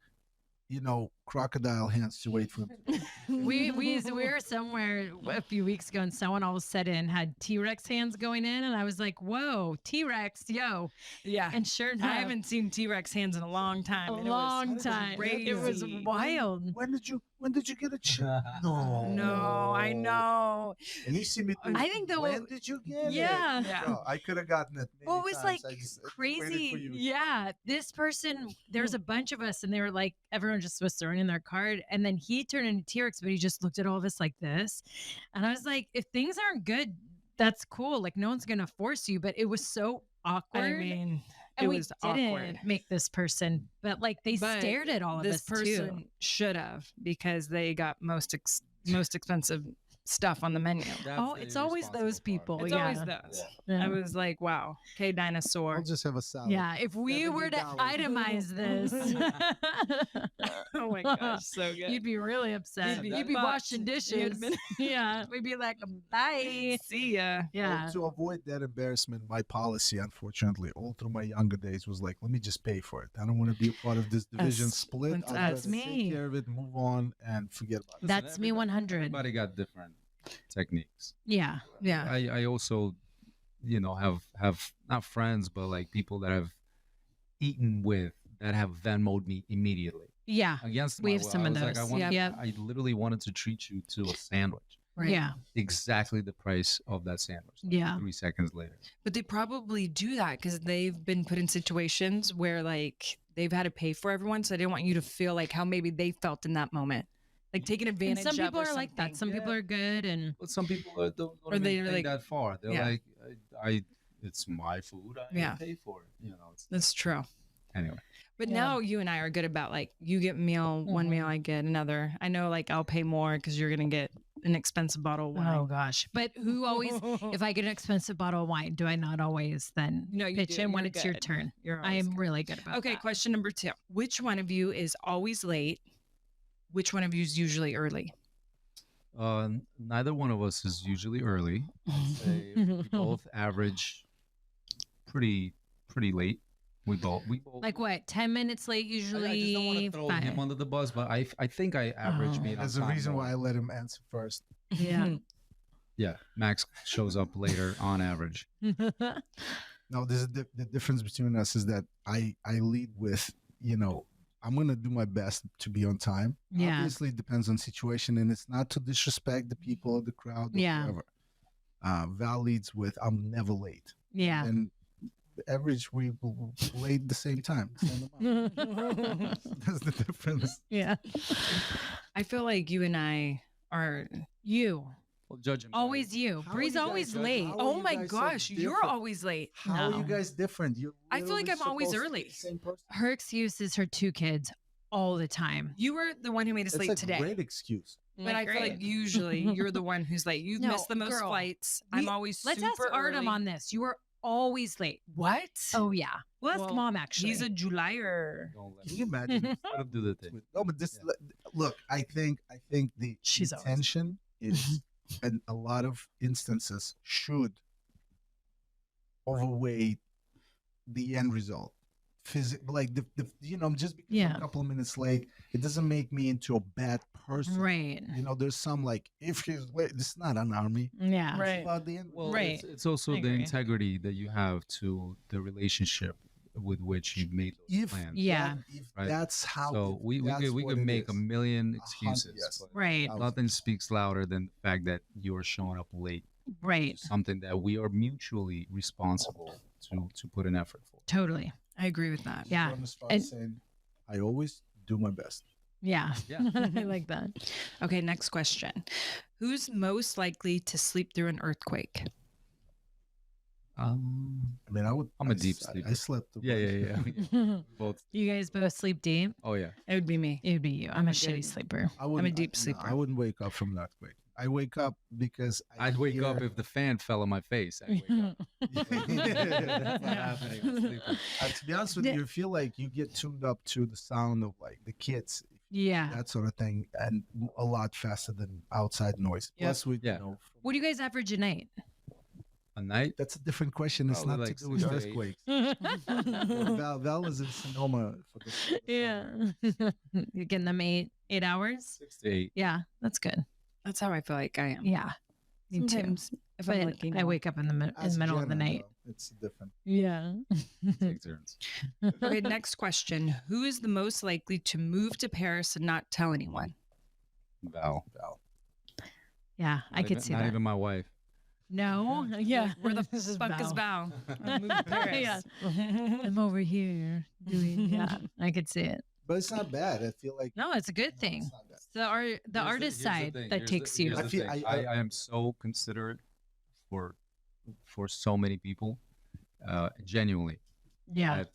crocodile hands to wait for him. we were somewhere a few weeks ago, and someone all of a sudden had T-Rex hands going in, and I was like, "Whoa, T-Rex, yo!" Yeah. And sure enough, I haven't seen T-Rex hands in a long time. a and long it time. crazy. It was wild. When did you get a check? No. No, I know. And you see me. I think that when did you get Yeah. it? Yeah. No, I could have gotten it. Well, many it was times. like I just waited for crazy. you. Yeah. This person, there was a bunch of us, and they were like, everyone just was throwing in their card. And then he turned into T-Rex, but he just looked at all of us like this. And I was like, if things aren't good, that's cool. Like, no one's going to force you. But it was so awkward. I mean, and it we was didn't awkward. make this person, but like they But stared at all of This us person too. should have because they got most expensive stuff on the menu. Oh, it's always those people. It's yeah. always those. Yeah. I was like, wow. Okay, dinosaur. I'll just have a salad. Yeah, if we were to $70. itemize this, Oh my gosh, so good. you'd be really upset. You'd be You'd be fucked. washing You'd dishes. been- Yeah, we'd be like, bye. See ya. Yeah. To avoid that embarrassment, my policy, unfortunately, all through my younger days was like, let me just pay for it. I don't want to be a part of this division split. That's I'd rather us. Me. take care of it, move on, and forget about it. That's me 100. Everybody got different techniques. Yeah. Yeah. I also, have not friends, but like people that I've eaten with that have Venmo'd me immediately Yeah. against We my have will. some I of was like, those. Yep. I literally wanted to treat you to a sandwich. Right. Yeah. Exactly the price of that sandwich. like Yeah. 3 seconds later. But they probably do that because they've been put in situations where like they've had to pay for everyone. So I didn't want you to feel like how maybe they felt in that moment, like taking And advantage. some people of or are like that. something. Some people are good, and But some people don't Or even they think like- that far. They're Yeah. like, it's my food. I Yeah. pay for it. You know. That's true. Anyway. But Yeah. now you and I are good about like you get meal, one meal, I get another. I know like I'll pay more because you're gonna get an expensive bottle of wine. oh gosh. But who always, if I get an expensive bottle of wine, do I not always then No, you pitch do. in when You're it's your good. turn? You're I always am good. really good about Okay, that. question number 2. Which one of you is always late? Which one of you is usually early? Neither one of us is usually early. I'd say we both average pretty late. We both Like what? 10 minutes late I usually. just don't want to throw him under the bus, but I think I average Oh. being on There's a time reason more. why I let him answer first. Yeah. Yeah, Max shows up later on average. No, there's the difference between us is that I lead with, I'm gonna do my best to be on time. Yeah. Obviously, it depends on situation, and it's not to disrespect the people or the crowd or Yeah. whatever. Val leads with, I'm never late. Yeah. And the average, we late the same time. Same amount. That's the difference. Yeah. I feel like you and I are. You. Well, judging by- Always you. How are Bree's you guys always judging? late. How are Oh you my guys so gosh, you're different? always late. How are you No. guys different? You're I feel like literally I'm always supposed to be early. the same person. Her excuse is her 2 kids all the time. You were the one who made us It's late a today. great excuse. But I feel like usually you're the one who's late. You've No, missed the most girl. flights. I'm We- always Let's super ask Artem early. on this. You are always late. What? Oh yeah. We'll ask Well, Mom actually. He's a Julyer. Don't let Can you imagine? let him do the thing. No, but this look. I think the She's always- intention is, in a lot of instances, should overweigh the end result. Like the just because I'm Yeah. a couple of minutes late, it doesn't make me into a bad person. right. There's some like if he's late, this is not an army. Yeah. Right. It's about the end. Well, Right. it's also I the agree. integrity that you have to the relationship with which you made those If plans. Yeah. if Right. that's how. So we that's could what it make a is. million 100, excuses. yes. but Right. Nothing speaks louder than the fact that you're showing up late. Right. Something that we are mutually responsible to put an effort for. Totally. I agree with that. Yeah. I'm as far And- as saying, I always do my best. Yeah. Yeah. I like that. Okay, next question. Who's most likely to sleep through an earthquake? I mean, I'm a I deep s- I- sleeper. I slept. through Yeah. both. Both. You guys both sleep deep? Oh yeah. It would be me. It would be you. I'm a a shitty good- sleeper. I wouldn't- a deep I- no, sleeper. I wouldn't wake up from an earthquake. I wake up because I'd wake up hear- if the fan fell on my face. I'd wake up. That's not happening. I'm sleeping. To be honest with you, you feel like you get tuned up to the sound of like the kids, Yeah. that sort of thing, and a lot faster than outside noise. Yep. Plus, we Yeah. What do you guys average a night? A night? that's a different question. It's Probably not like to do with 6 to 8. earthquakes. Val is in Sonoma for the Yeah. You're getting them 8 hours? 6 to 8. Yeah. That's good. That's how I feel like I am. Yeah. Me too. Sometimes if But I'm lucky. I no. wake up in the Ask middle of the Jenna, night. though. It's different. Yeah. Take turns. Okay, next question. Who is the most likely to move to Paris and not tell anyone? Val. Yeah. I Not could even- see not that. even my wife. No. Yeah. Where the This is fuck is Val. Val? I'm moving to Paris. Yeah. I'm over here doing. Yeah. I could see it. But it's not bad. I feel like No, it's a good no, thing. it's not bad. The artist side that takes you. I feel- I am so considerate for so many people. Genuinely. Yeah. That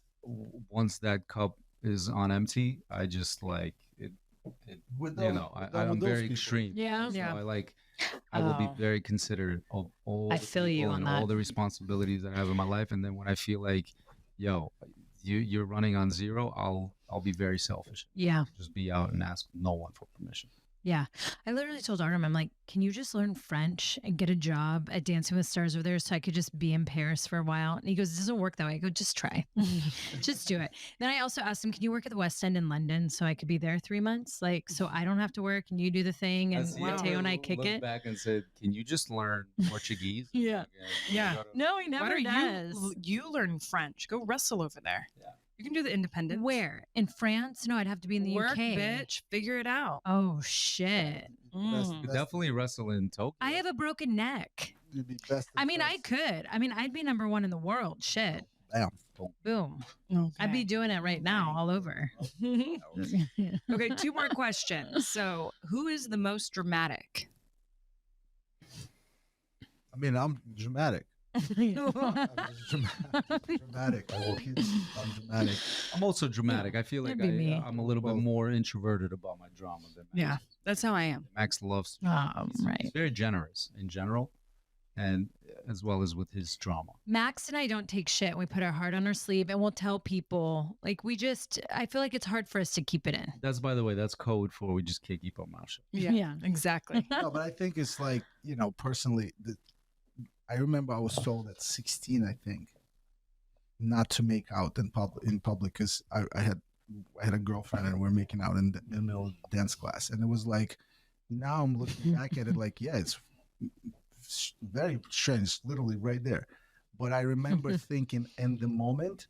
once that cup is on empty, I just like it. We're You done- know, we're done I'm with those very people. extreme. Yeah. So Yeah. I will be Oh. very considerate of all I the feel you people on and that. all the responsibilities that I have in my life. And then when I feel like, yo, you're running on zero, I'll be very selfish. Yeah. Just be out and ask no one for permission. Yeah. I literally told Artem, I'm like, can you just learn French and get a job at Dancing with Stars over there so I could just be in Paris for a while? And he goes, it doesn't work that way. I go, just try. Just do it. Then I also asked him, can you work at the West End in London so I could be there 3 months? Like, so I don't have to work and you do the thing and Mateo and I kick looked it. back and said, can you just learn Portuguese? Yeah. Again, Yeah. you gotta- No, he Why never don't does. you learn French? Go wrestle over there. Yeah. You can do the independent. Where? In France? No, I'd have to be in the Work, UK. bitch. Figure it out. Oh, shit. That's- Mm. You definitely wrestle in Tokyo. I have a broken neck. You'd be best. I mean, at I could. I mean, I'd be number 1 in the world. Shit. Bam. Boom. Okay. I'd be doing it right now all over. Okay, 2 more questions. So, who is the most dramatic? I mean, I'm dramatic. I'm just dramatic. I'm dramatic. I'm also dramatic. I feel like That'd be me. I'm a little bit more introverted about my drama than Max. Yeah, that's how I am. Max loves. He's Right. very generous in general, and as well as with his drama. Max and I don't take shit. We put our heart on our sleeve and we'll tell people. Like I feel like it's hard for us to keep it in. That's, by the way, that's code for we just can't keep our mouth shut. Yeah, exactly. No, but I think it's like, personally, I remember I was told at 16, I think, not to make out in public because I had a girlfriend and we were making out in the middle of dance class. And it was like, now I'm looking back at it like, yeah, it's very strange, literally right there. But I remember thinking in the moment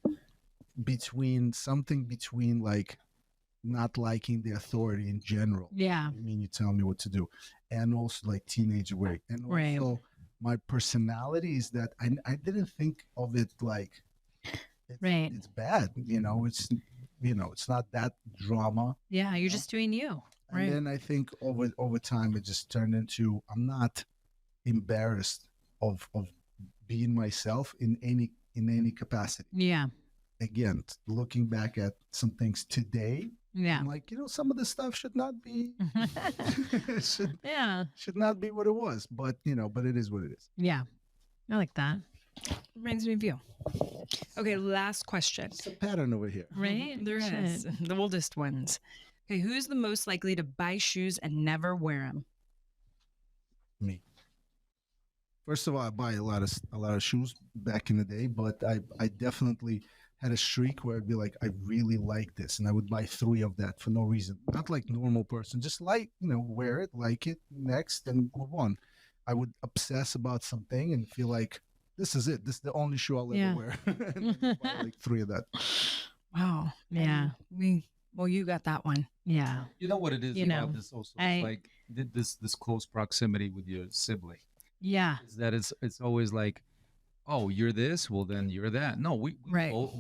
between like not liking the authority in general. Yeah. I mean, you tell me what to do. And also like teenage weight. And also my personality is that I didn't think of it like it's bad. It's not that drama. Yeah. You're just doing you. And then I think over time it just turned into I'm not embarrassed of being myself in any capacity. Yeah. Again, looking back at some things today, Yeah. I'm like, some of this stuff should not be Yeah. should not be what it was. But but it is what it is. Yeah. I like that. Reminds me of you. Okay, last question. It's a pattern over here. Right? There is the oldest ones. Okay, who's the most likely to buy shoes and never wear them? Me. First of all, I buy a lot of shoes back in the day, but I definitely had a streak where I'd be like, I really like this, and I would buy 3 of that for no reason. Not like normal person, just like wear it, like it, next, and move on. I would obsess about something and feel like this is it. This is the only shoe I'll ever wear. And then buy like 3 of that. Wow. Yeah. You got that one. Yeah. You know what it is about this also? It's like this close proximity with your sibling. Yeah. Is that it's always like, oh, you're this, well then you're that. No, we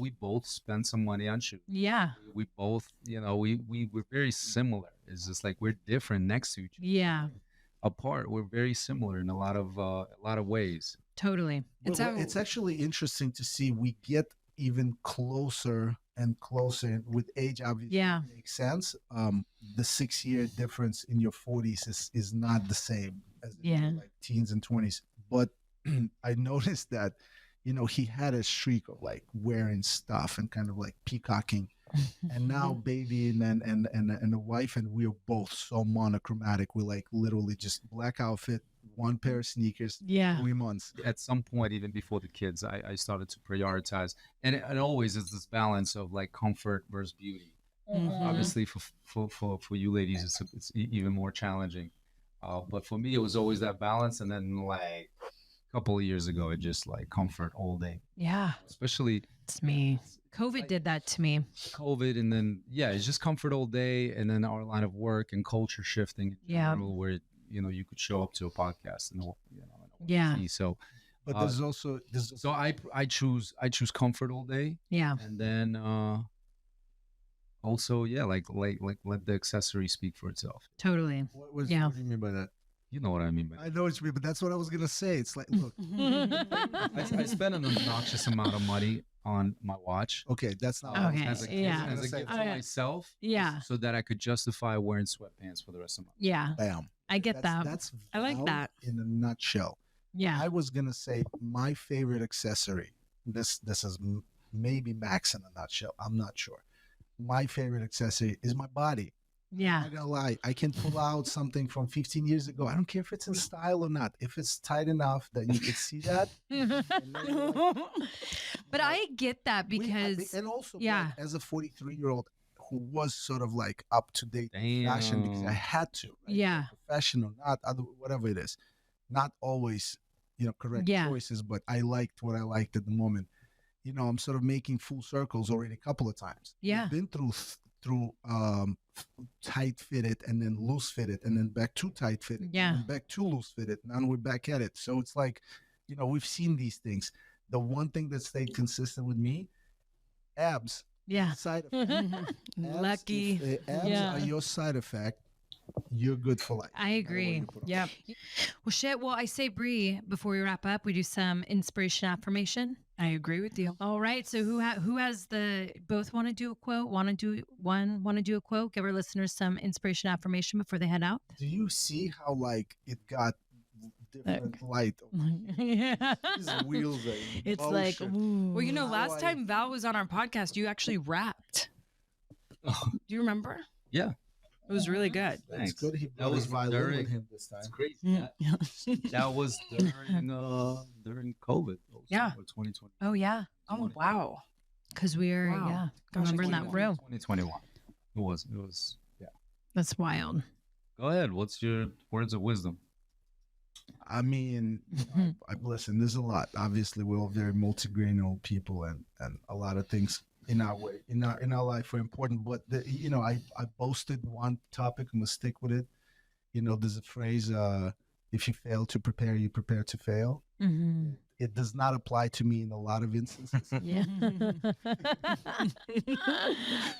both spend some money on shoes. Yeah. We both, we're very similar. It's just like we're different next to each other. Yeah. Apart, we're very similar in a lot of ways. Totally. It's actually interesting to see we get even closer and closer with age. Obviously, makes sense. The 6-year difference in your 40s is not the same as in like teens and 20s. But I noticed that, he had a streak of like wearing stuff and kind of like peacocking. And now baby and the wife and we are both so monochromatic. We like literally just black outfit, 1 pair of sneakers, 3 months. At some point, even before the kids, I started to prioritize, and it always is this balance of like comfort versus beauty. Obviously, for you ladies, it's even more challenging. But for me, it was always that balance, and then like a couple of years ago, it just like comfort all day. Yeah. Especially it's me. COVID did that to me. COVID, and then it's just comfort all day, and then our line of work and culture shifting in general, where you could show up to a podcast and so. But there's also so I choose comfort all day. Yeah. And then also like let the accessory speak for itself. Totally. What do you mean by that? You know what I mean by that. I know what you mean, but that's what I was gonna say. It's like, look, I spend an obnoxious amount of money on my watch. Okay, that's not as a gift to myself. Yeah. So that I could justify wearing sweatpants for the rest of my life. Yeah. Bam. I get that. I like that. In a nutshell. Yeah. I was gonna say my favorite accessory. This is maybe Max in a nutshell. I'm not sure. My favorite accessory is my body. Yeah. I'm not gonna lie. I can pull out something from 15 years ago. I don't care if it's in style or not. If it's tight enough that you can see that. But I get that because and also as a 43-year-old who was sort of like up to date fashion because I had to. Right? Yeah. Professional, not other, whatever it is. Not always, correct choices, but I liked what I liked at the moment. I'm sort of making full circles already a couple of times. Yeah. I've been through tight fitted and then loose fitted and then back to tight fitted and back to loose fitted. Now we're back at it. So it's like, we've seen these things. The one thing that stayed consistent with me, abs. Yeah. Side effect. Abs, Lucky. If the abs Yeah. are your side effect, you're good for life. I no matter what agree. you put on. Yep. Well, shit. Well, I say, Brie, before we wrap up, we do some inspiration affirmation. I agree with you. All right. So who has the both want to do a quote? Want to do a quote? Give our listeners some inspiration affirmation before they head out. Do you see how like it got different light? Yeah. These wheels are It's in like, motion. ooh. Well, you know, How last I- time Val was on our podcast, you actually rapped. Do you remember? Yeah. It was really good. That's Thanks. good. He That brought was his violin during- with him this time. It's crazy. Mm. That was during COVID. though, Yeah. so 2020. Oh yeah, Oh, wow. because we were Wow. Gosh, remember I in can't that believe room. 2021. It was. Yeah. That's wild. Go ahead. What's your words of wisdom? I mean, listen, there's a lot. Obviously, we're all very multigrainal people, and a lot of things in our way, in our life are important. But I boasted one topic. I'm gonna stick with it. There's a phrase: if you fail to prepare, you prepare to fail. Mm-hmm. It does not apply to me in a lot of instances, Yeah.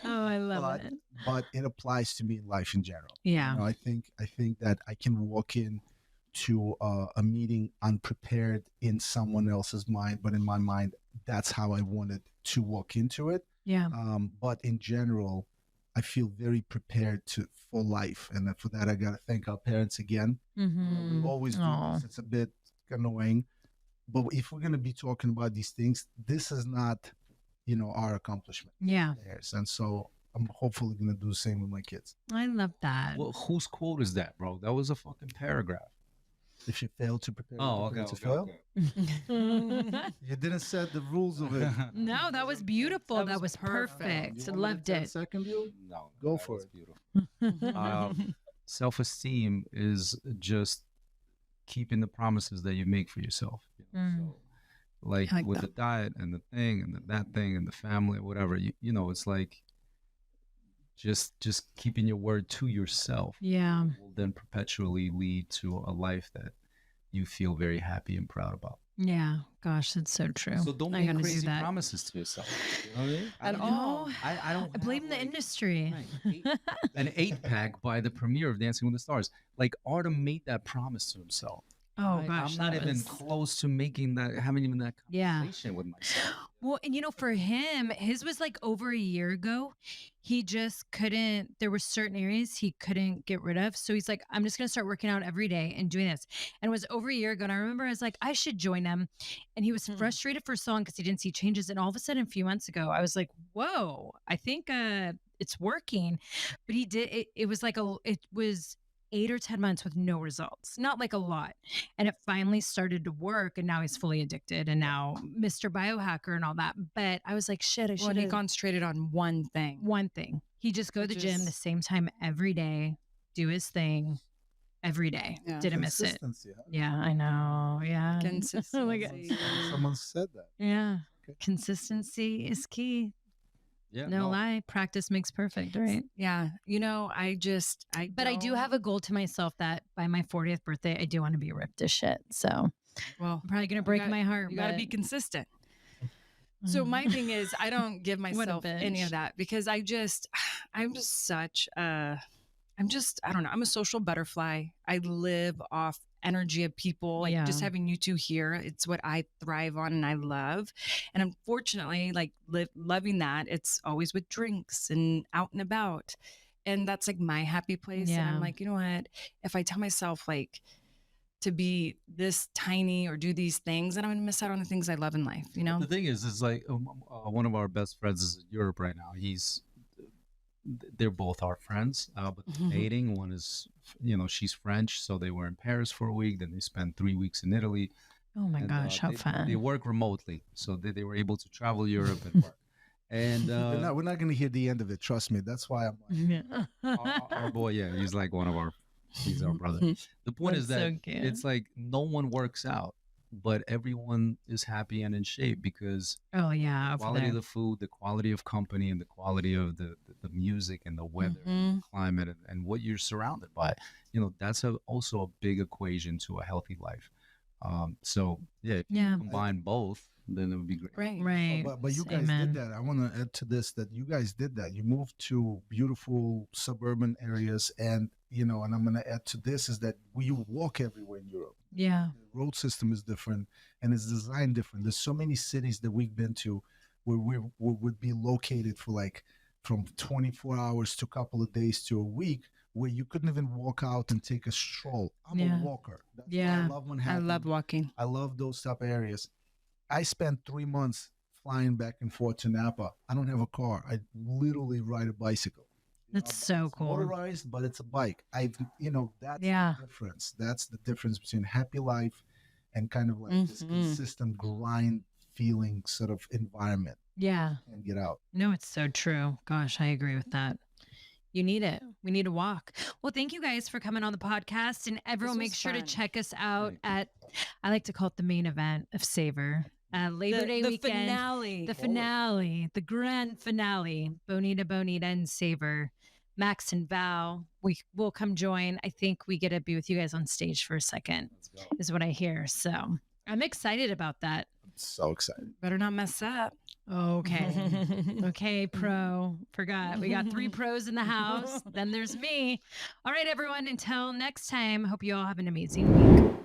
Oh, I love but, it. but it applies to me in life in general. Yeah. I think that I can walk in to a meeting unprepared in someone else's mind, but in my mind, that's how I wanted to walk into it. Yeah. But in general, I feel very prepared for life, and for that, I gotta thank our parents again. Mm-hmm. We always do Aw. this. It's a bit annoying, but if we're gonna be talking about these things, this is not, our accomplishment. Yeah. Theirs. And so I'm hopefully gonna do the same with my kids. I love that. Well, whose quote is that, bro? That was a fucking paragraph. If you fail to prepare, Oh, you okay. prepare to fail. You didn't set the rules of it. No, that was beautiful. That That was was perfect. perfect. You want me to Loved 10 it. second you? No, Go that for was it. beautiful. Self-esteem is just keeping the promises that you make for yourself. Mm. So, like I like with that. the diet and the thing and that thing and the family, whatever, it's like just keeping your word to yourself Yeah. will then perpetually lead to a life that you feel very happy and proud about. Yeah. Gosh, that's so true. So don't I make gotta do crazy that. promises to yourself. You know what I mean? At don't- all. I don't I blame have, the like, industry. an 8-pack by the premiere of Dancing with the Stars. Like Artem made that promise to himself. Oh gosh, I'm not that even was- close to making that, having even that Yeah. conversation with myself. Well, and for him, his was like over a year ago. He just couldn't, there were certain areas he couldn't get rid of. So he's like, I'm just going to start working out every day and doing this. And it was over a year ago. And I remember I was like, I should join him. And he was frustrated for so long because he didn't see changes. And all of a sudden, a few months ago, I was like, whoa, I think it's working. But he did, it was like it was 8 or 10 months with no results, not like a lot. And it finally started to work. And now he's fully addicted and now Mr. Biohacker and all that. But I was like, shit, I Well, should he have concentrated on one thing. one thing. He just go to the Which gym is- the same time every day, do his thing every day. Yeah. Didn't miss it. Consistency, huh? Yeah, I know. Yeah. Consistency. Someone said that. Yeah. Okay. Consistency is key. Yeah, No lie. Practice makes perfect, right? Yeah. But I do have a goal to myself that by my 40th birthday, I do want to be ripped as shit. So well, I'm probably going to break got- my heart. you got to but- be consistent. So my thing is, I don't give What a myself any bitch. of that because I'm just such I don't know. I'm a social butterfly. I live off energy of people. Like just Yeah. having you two here, it's what I thrive on and I love. And unfortunately, like loving that, it's always with drinks and out and about. And that's like my happy place. And Yeah. I'm like, you know what? If I tell myself like to be this tiny or do these things, then I'm gonna miss out on the things I love in life, you know? The thing is like one of our best friends is in Europe right now. They're both our friends, but they're dating. One is, she's French, so they were in Paris for a week. Then they spent 3 weeks in Italy. Oh my And, gosh, how they, fun. They work remotely, so they were able to travel Europe and work. And We're not going to hear the end of it. Trust me. That's why I'm like, Yeah. our boy, yeah, he's like he's our brother. The point is That's that so cute. it's like no one works out, but everyone is happy and in shape because Oh yeah. the over quality there. of the food, the quality of company, and the quality of the music and the weather, Mhm. climate, and what you're surrounded by. That's also a big equation to a healthy life. So yeah, if you Yeah. combine both, then it would be great. Right. Right. But you guys Amen. did that. I want to add to this that you guys did that. You moved to beautiful suburban areas, and and I'm going to add to this is that you walk everywhere in Europe. Yeah. The road system is different and it's designed different. There's so many cities that we've been to where we would be located for like from 24 hours to a couple of days to a week, where you couldn't even walk out and take a stroll. I'm a walker. That's why I love I Manhattan. love walking. I love those type of areas. I spent 3 months flying back and forth to Napa. I don't have a car. I literally ride a bicycle. That's so It's cool. motorized, but it's a bike. That's Yeah. the difference. That's the difference between happy life and kind of like this Mhm. consistent grind feeling sort of environment. Yeah. And get out. No, it's so true. Gosh, I agree with that. You need it. We need to walk. Well, thank you guys for coming on the podcast. And everyone, was make sure to fun. check us out Thank I like to call it the main event of Savor. Labor Day the weekend. finale. The finale, the grand finale. Bonita and Savor. Maks and Val, we will come join. I think we get to be with you guys on stage for a second, Let's go. is what I hear. So I'm excited about that. I'm so excited. Better not mess up. Okay. Okay, pro. Forgot. We got 3 pros in the house. Then there's me. All right, everyone. Until next time, hope you all have an amazing week.